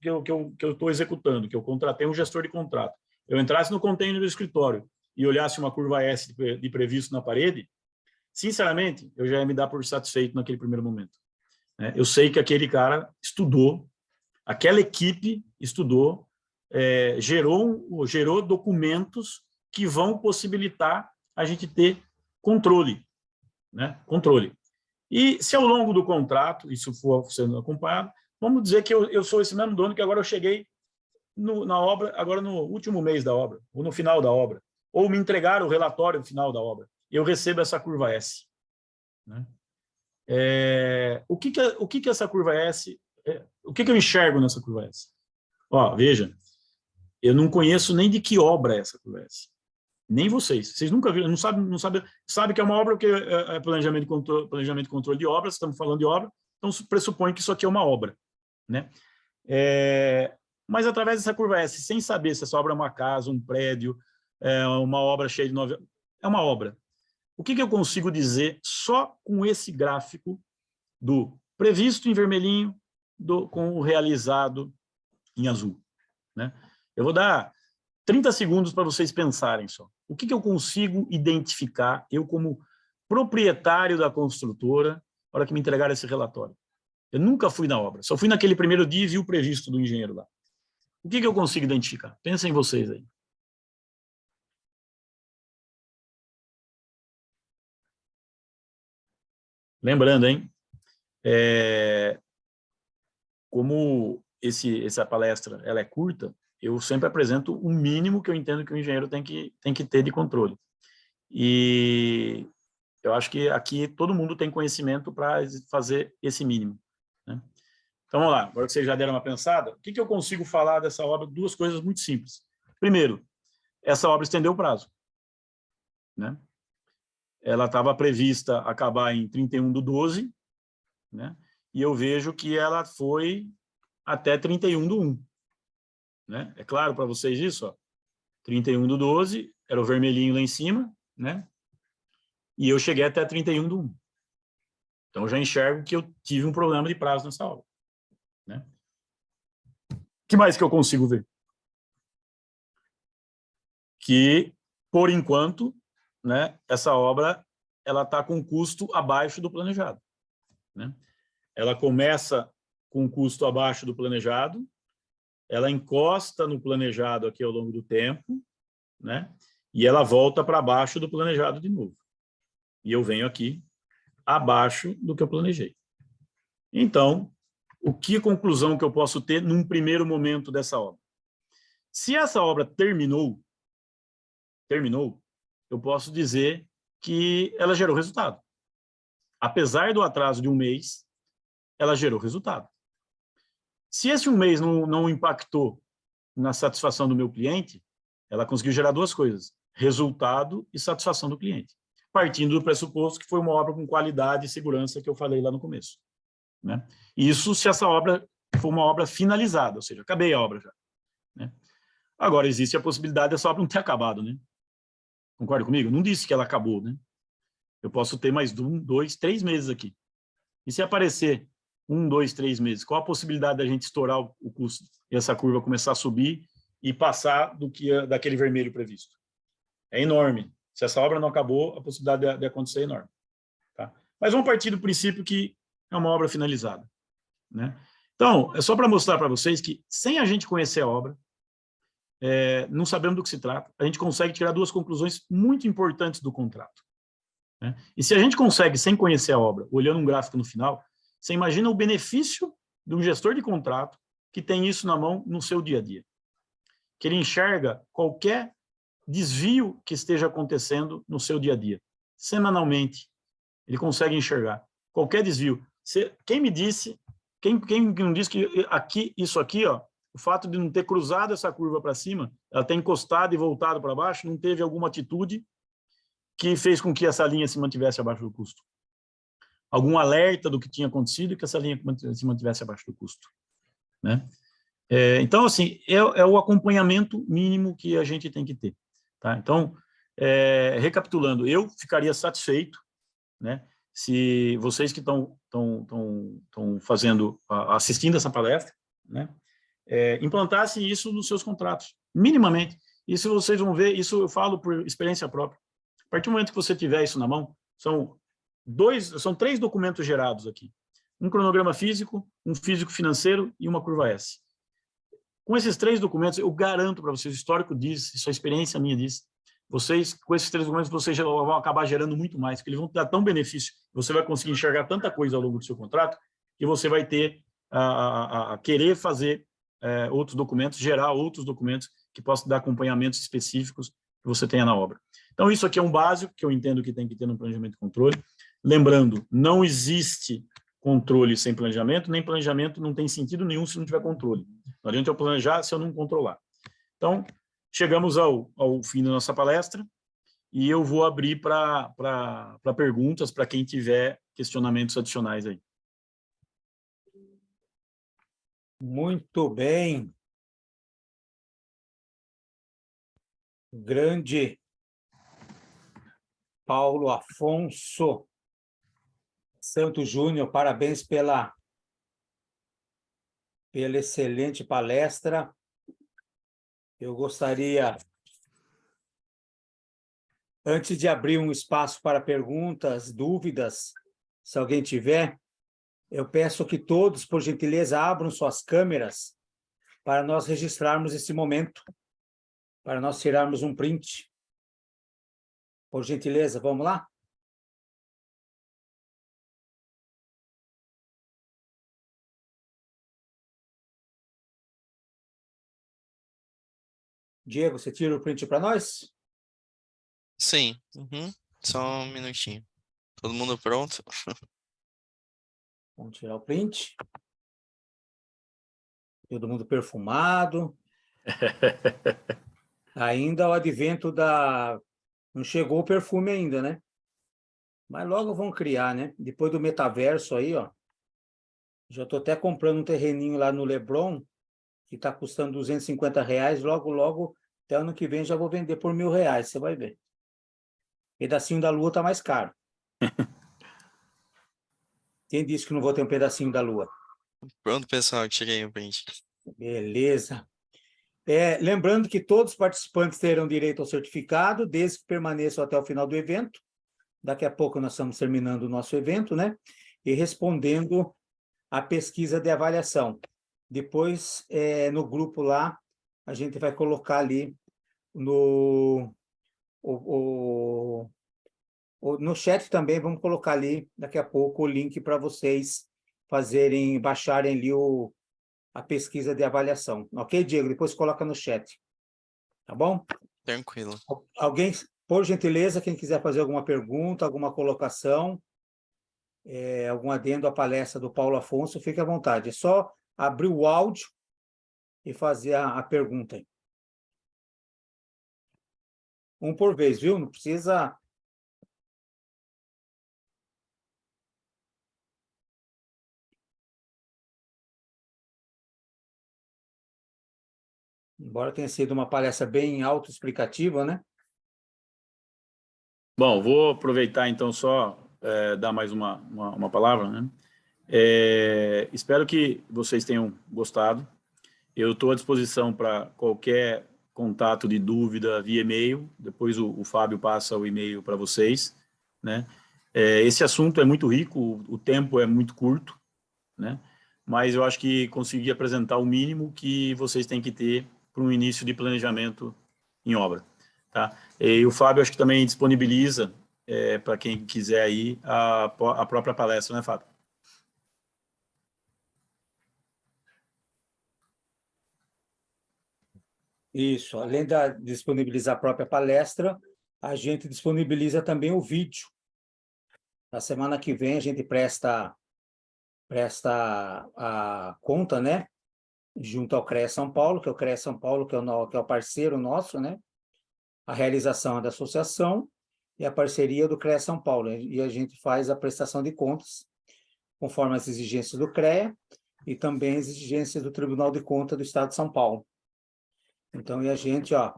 estou executando, que eu contratei um gestor de contrato, eu entrasse no container do escritório e olhasse uma curva S de previsto na parede, sinceramente, eu já ia me dar por satisfeito naquele primeiro momento. Eu sei que aquele cara estudou, aquela equipe estudou, gerou documentos que vão possibilitar a gente ter controle, né? Controle. E se ao longo do contrato isso for sendo acompanhado, vamos dizer que eu sou esse mesmo dono que agora eu cheguei na obra, agora no último mês da obra, ou no final da obra, ou me entregaram o relatório no final da obra, e eu recebo essa curva S. Né? O que essa curva S, o que eu enxergo nessa curva S? Ó, veja, eu não conheço nem de que obra é essa curva S. Nem vocês. Vocês nunca viram, não sabe que é uma obra que é planejamento e controle de obras, estamos falando de obra, então pressupõe que isso aqui é uma obra. Né? Mas através dessa curva S, sem saber se essa obra é uma casa, um prédio, uma obra cheia de é uma obra. O que eu consigo dizer só com esse gráfico do previsto em vermelhinho com o realizado em azul? Né? Eu vou dar 30 segundos para vocês pensarem só. O que eu consigo identificar, eu como proprietário da construtora, na hora que me entregaram esse relatório? Eu nunca fui na obra, só fui naquele primeiro dia e vi o previsto do engenheiro lá. O que eu consigo identificar? Pensem vocês aí. Lembrando, hein? Como essa palestra ela é curta, eu sempre apresento o mínimo que eu entendo que o engenheiro tem que ter de controle. E eu acho que aqui todo mundo tem conhecimento para fazer esse mínimo. Né? Então, vamos lá. Agora que vocês já deram uma pensada, o que eu consigo falar dessa obra? Duas coisas muito simples. Primeiro, essa obra estendeu o prazo. Né? Ela estava prevista acabar em 31/12, né? E eu vejo que ela foi até 31/1. Né? É claro para vocês isso? Ó. 31/12, era o vermelhinho lá em cima, né? E eu cheguei até 31/1. Então, eu já enxergo que eu tive um problema de prazo nessa obra. Né? O que mais que eu consigo ver? Que, por enquanto, né, essa obra está com custo abaixo do planejado. Né? Ela começa com custo abaixo do planejado, ela encosta no planejado aqui ao longo do tempo, né? E ela volta para baixo do planejado de novo. E eu venho aqui abaixo do que eu planejei. Então, que conclusão que eu posso ter num primeiro momento dessa obra? Se essa obra terminou, eu posso dizer que ela gerou resultado. Apesar do atraso de um mês, ela gerou resultado. Se esse um mês não impactou na satisfação do meu cliente, ela conseguiu gerar duas coisas: resultado e satisfação do cliente, partindo do pressuposto que foi uma obra com qualidade e segurança que eu falei lá no começo. Né? Isso se essa obra for uma obra finalizada, ou seja, acabei a obra já. Né? Agora, existe a possibilidade dessa obra não ter acabado. Né? Concorda comigo? Não disse que ela acabou. Né? Eu posso ter mais 1, 2, 3 meses aqui. E se aparecer 1, 2, 3 meses, qual a possibilidade da gente estourar o custo e essa curva começar a subir e passar daquele vermelho previsto? É enorme. Se essa obra não acabou, a possibilidade de acontecer é enorme. Tá? Mas vamos partir do princípio que é uma obra finalizada. Né? Então, é só para mostrar para vocês que, sem a gente conhecer a obra, não sabemos do que se trata, a gente consegue tirar duas conclusões muito importantes do contrato. Né? E se a gente consegue, sem conhecer a obra, olhando um gráfico no final, você imagina o benefício de um gestor de contrato que tem isso na mão no seu dia a dia. Que ele enxerga qualquer desvio que esteja acontecendo no seu dia a dia. Semanalmente, ele consegue enxergar qualquer desvio. Quem me disse, quem não disse que isso aqui, ó, o fato de não ter cruzado essa curva para cima, ela ter encostado e voltado para baixo, não teve alguma atitude que fez com que essa linha se mantivesse abaixo do custo? Algum alerta do que tinha acontecido e que essa linha se mantivesse abaixo do custo? Né? Então, assim, é o acompanhamento mínimo que a gente tem que ter. Tá? Então, recapitulando, eu ficaria satisfeito, né, se vocês que estão assistindo essa palestra, né, implantassem isso nos seus contratos, minimamente. Isso vocês vão ver, isso eu falo por experiência própria. A partir do momento que você tiver isso na mão, são 3 documentos gerados aqui. Um cronograma físico, um físico financeiro e uma curva S. Com esses 3 documentos, eu garanto para vocês, o histórico diz, isso a experiência minha diz, vocês, com esses 3 documentos, vocês já vão acabar gerando muito mais, porque eles vão dar tão benefício, você vai conseguir enxergar tanta coisa ao longo do seu contrato, que você vai ter a querer fazer outros documentos, gerar outros documentos que possam dar acompanhamentos específicos que você tenha na obra. Então, isso aqui é um básico que eu entendo que tem que ter no planejamento e controle. Lembrando, não existe controle sem planejamento, nem planejamento não tem sentido nenhum se não tiver controle. Não adianta eu planejar se eu não controlar. Então, chegamos ao fim da nossa palestra e eu vou abrir para perguntas para quem tiver questionamentos adicionais aí. Muito bem. Grande Paulo Afonso Santos Júnior, parabéns pela excelente palestra. Eu gostaria, antes de abrir um espaço para perguntas, dúvidas, se alguém tiver, eu peço que todos, por gentileza, abram suas câmeras para nós registrarmos esse momento, para nós tirarmos um print. Por gentileza, vamos lá? Diego, você tira o print para nós? Sim, só um minutinho. Todo mundo pronto? Vamos tirar o print. Todo mundo perfumado. Ainda o advento da... Não chegou o perfume ainda, né? Mas logo vão criar, né? Depois do metaverso aí, ó. Já estou até comprando um terreninho lá no Leblon, que está custando R$250. Logo, logo, até ano que vem já vou vender por R$1.000, você vai ver. Pedacinho da Lua está mais caro. Quem disse que não vou ter um pedacinho da Lua? Pronto, pessoal, tirei o print. Beleza. Lembrando que todos os participantes terão direito ao certificado, desde que permaneçam até o final do evento. Daqui a pouco nós estamos terminando o nosso evento, né? E respondendo a pesquisa de avaliação. Depois, no grupo lá, a gente vai colocar ali no chat também, vamos colocar ali, daqui a pouco, o link para vocês baixarem ali a pesquisa de avaliação. Ok, Diego? Depois coloca no chat. Tá bom? Tranquilo. Alguém, por gentileza, quem quiser fazer alguma pergunta, alguma colocação, algum adendo à palestra do Paulo Afonso, fique à vontade. É só abrir o áudio e fazer a pergunta aí. Um por vez, viu? Não precisa... Embora tenha sido uma palestra bem autoexplicativa, né? Bom, vou aproveitar então só dar mais uma palavra, né? Espero que vocês tenham gostado. Eu estou à disposição para qualquer contato de dúvida via e-mail. Depois o Fábio passa o e-mail para vocês, né? Esse assunto é muito rico, o tempo é muito curto, né? Mas eu acho que consegui apresentar o mínimo que vocês têm que ter para um início de planejamento em obra, tá? E o Fábio acho que também disponibiliza para quem quiser aí a própria palestra, né, Fábio? Isso, além de disponibilizar a própria palestra, a gente disponibiliza também o vídeo. Na semana que vem a gente presta a conta, né? Junto ao CREA São Paulo, que é o CREA São Paulo, que é o parceiro nosso, né? A realização é da associação e a parceria do CREA São Paulo. E a gente faz a prestação de contas conforme as exigências do CREA e também as exigências do Tribunal de Contas do Estado de São Paulo. Então, e a gente, ó,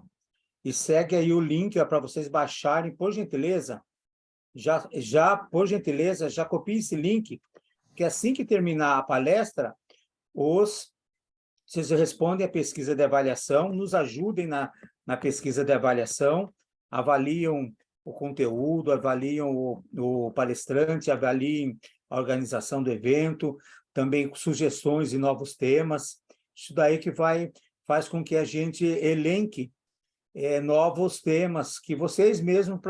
e segue aí o link para vocês baixarem, por gentileza, por gentileza, já copie esse link, que assim que terminar a palestra, vocês respondem a pesquisa de avaliação, nos ajudem na pesquisa de avaliação, avaliam o conteúdo, avaliam o palestrante, avaliem a organização do evento, também sugestões de novos temas. Isso daí que faz com que a gente elenque novos temas que vocês mesmos,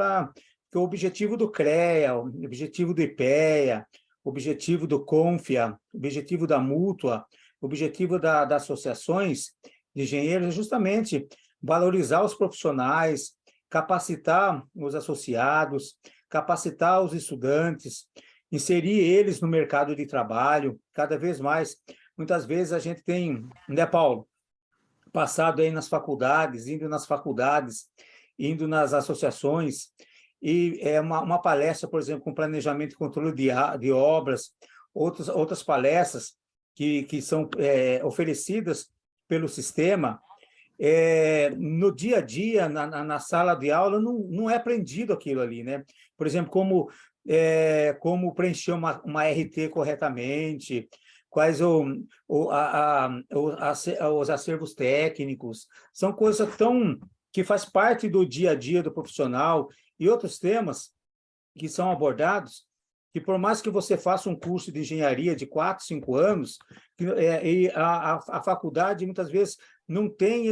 que o objetivo do CREA, o objetivo do IPEA, o objetivo do CONFIA, o objetivo da Mútua, o objetivo das associações de engenheiros é justamente valorizar os profissionais, capacitar os associados, capacitar os estudantes, inserir eles no mercado de trabalho cada vez mais. Muitas vezes a gente tem, né, Paulo, passado aí nas faculdades, indo nas associações, e uma palestra, por exemplo, com planejamento e controle de obras, outras palestras que são oferecidas pelo sistema, no dia a dia, na sala de aula, não é aprendido aquilo ali, né? Por exemplo, como preencher uma RT corretamente, quais os acervos técnicos, são coisas que faz parte do dia a dia do profissional, e outros temas que são abordados, que por mais que você faça um curso de engenharia de 4, 5 anos, e a faculdade muitas vezes não tem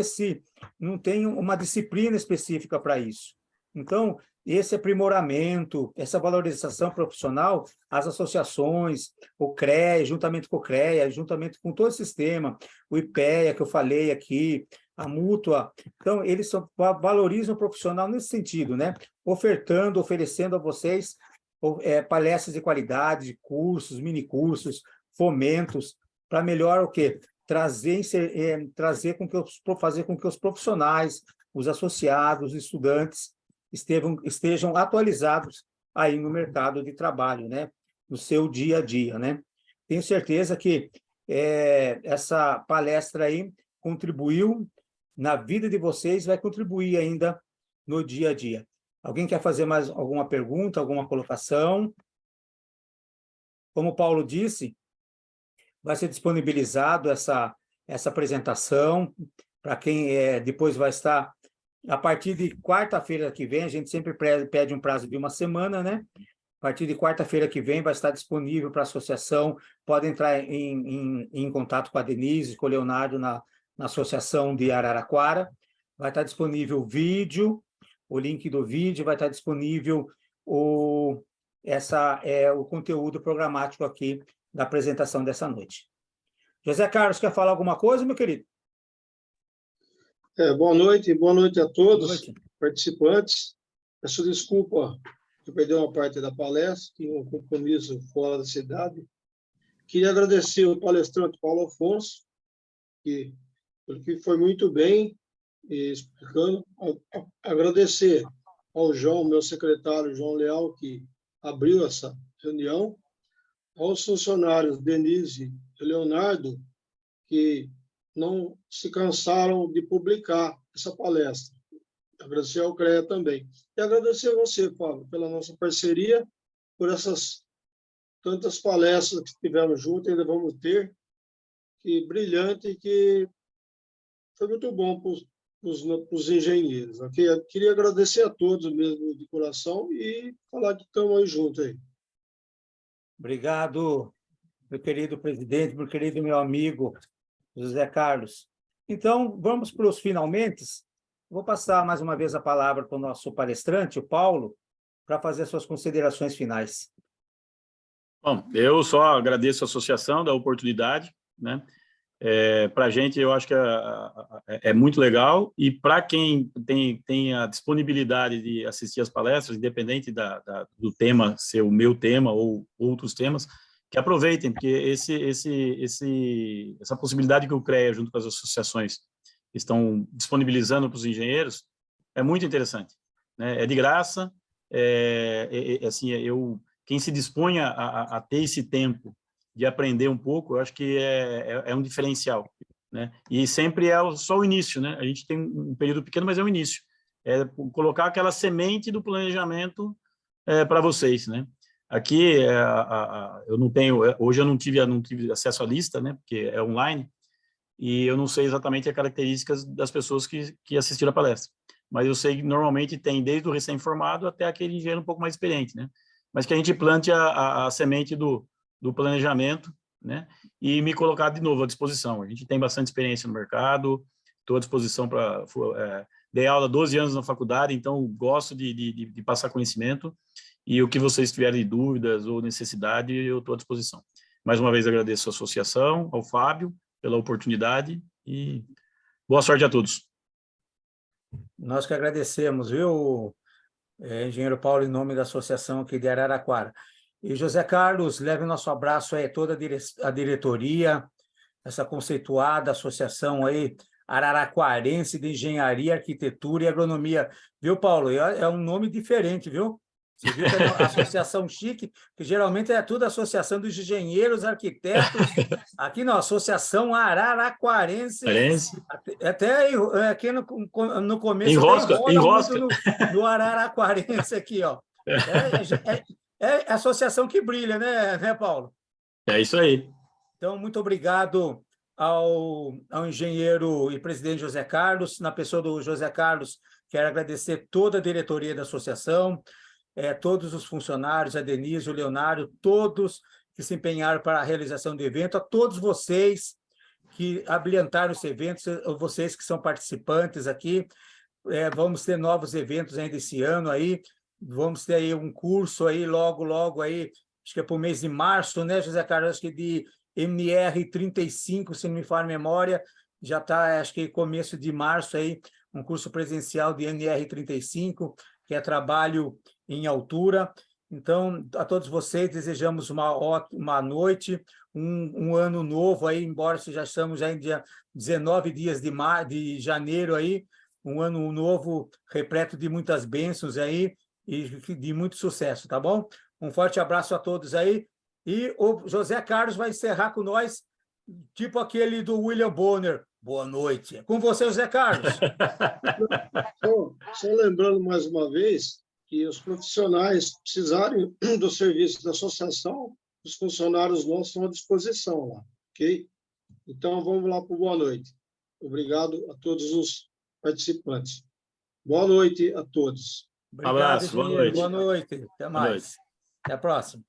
uma disciplina específica para isso. Então, esse aprimoramento, essa valorização profissional, as associações, o CREA, juntamente com o CREA, juntamente com todo o sistema, o IPEA, que eu falei aqui, a Mútua, então, eles valorizam o profissional nesse sentido, né? Oferecendo a vocês palestras de qualidade, cursos, minicursos, fomentos, para melhor o quê? Fazer com que os profissionais, os associados, os estudantes estejam atualizados aí no mercado de trabalho, né? No seu dia a dia, né? Tenho certeza que essa palestra aí contribuiu na vida de vocês, vai contribuir ainda no dia a dia. Alguém quer fazer mais alguma pergunta, alguma colocação? Como o Paulo disse, vai ser disponibilizado essa apresentação para quem depois vai estar, a partir de quarta-feira que vem, a gente sempre pede um prazo de uma semana, né? A partir de quarta-feira que vem vai estar disponível para a associação, pode entrar em contato com a Denise, com o Leonardo na Associação de Araraquara, vai estar disponível o vídeo, o link do vídeo, vai estar disponível o conteúdo programático aqui da apresentação dessa noite. José Carlos, quer falar alguma coisa, meu querido? Boa noite a todos participantes. Peço desculpa de perder uma parte da palestra, tinha um compromisso fora da cidade. Queria agradecer ao palestrante Paulo Afonso, porque foi muito bem explicando. Agradecer ao João, meu secretário, João Leal, que abriu essa reunião, aos funcionários Denise e Leonardo, que não se cansaram de publicar essa palestra. Agradecer ao CREA também. E agradecer a você, Paulo, pela nossa parceria, por essas tantas palestras que tivemos juntos, ainda vamos ter, que brilhante, que foi muito bom para os engenheiros. Okay? Eu queria agradecer a todos mesmo de coração e falar que estamos aí juntos. Aí. Obrigado, meu querido presidente, meu amigo José Carlos. Então, vamos para os finalmente. Vou passar mais uma vez a palavra para o nosso palestrante, o Paulo, para fazer suas considerações finais. Bom, eu só agradeço a associação da oportunidade, né? Para a gente, eu acho que é muito legal, e para quem tem a disponibilidade de assistir as palestras, independente do tema ser o meu tema ou outros temas, que aproveitem, porque essa possibilidade que o CREA, junto com as associações, estão disponibilizando para os engenheiros, é muito interessante, né? É de graça, assim, quem se dispõe a ter esse tempo de aprender um pouco, eu acho que é um diferencial, né? E sempre só o início, né? A gente tem um período pequeno, mas é o início. É colocar aquela semente do planejamento para vocês, né? Aqui, eu não tenho, hoje eu não tive acesso à lista, né? Porque é online, e eu não sei exatamente as características das pessoas que assistiram a palestra. Mas eu sei que normalmente tem desde o recém-formado até aquele engenheiro um pouco mais experiente, né? Mas que a gente plante a semente do planejamento, né? E me colocar de novo à disposição. A gente tem bastante experiência no mercado, estou à disposição para... dei aula 12 anos na faculdade, então gosto de passar conhecimento, e o que vocês tiverem de dúvidas ou necessidade, eu estou à disposição. Mais uma vez agradeço a associação, ao Fábio, pela oportunidade, e boa sorte a todos. Nós que agradecemos, viu, engenheiro Paulo, em nome da associação aqui de Araraquara. E José Carlos, leve o nosso abraço aí a toda a diretoria, essa conceituada associação aí, Araraquarense de Engenharia, Arquitetura e Agronomia. Viu, Paulo? É um nome diferente, viu? Você viu que é uma associação chique, que geralmente é tudo associação dos engenheiros, arquitetos. Aqui não, Associação Araraquarense. Até aqui no começo enrosca. Muito no Araraquarense aqui, ó. É associação que brilha, né, Paulo? É isso aí. Então, muito obrigado ao engenheiro e presidente José Carlos. Na pessoa do José Carlos, quero agradecer toda a diretoria da associação, todos os funcionários, a Denise, o Leonardo, todos que se empenharam para a realização do evento, a todos vocês que habilitaram esse evento, vocês que são participantes aqui. Vamos ter novos eventos ainda esse ano aí, vamos ter aí um curso aí logo aí, acho que é para o mês de março, né, José Carlos? Acho que de MR35, se não me falha a memória, já está, acho que começo de março aí, um curso presencial de MR35, que é trabalho em altura. Então, a todos vocês, desejamos uma ótima noite, um ano novo aí, embora já estamos já em dia 19 dias de janeiro aí, um ano novo repleto de muitas bênçãos aí e de muito sucesso, tá bom? Um forte abraço a todos aí. E o José Carlos vai encerrar com nós, tipo aquele do William Bonner. Boa noite. Com você, José Carlos. Só lembrando mais uma vez que os profissionais precisarem do serviço da associação, os funcionários nossos estão à disposição lá, ok? Então, vamos lá para o boa noite. Obrigado a todos os participantes. Boa noite a todos. Obrigado, abraço, boa noite. Boa noite. Até mais. Até a próxima.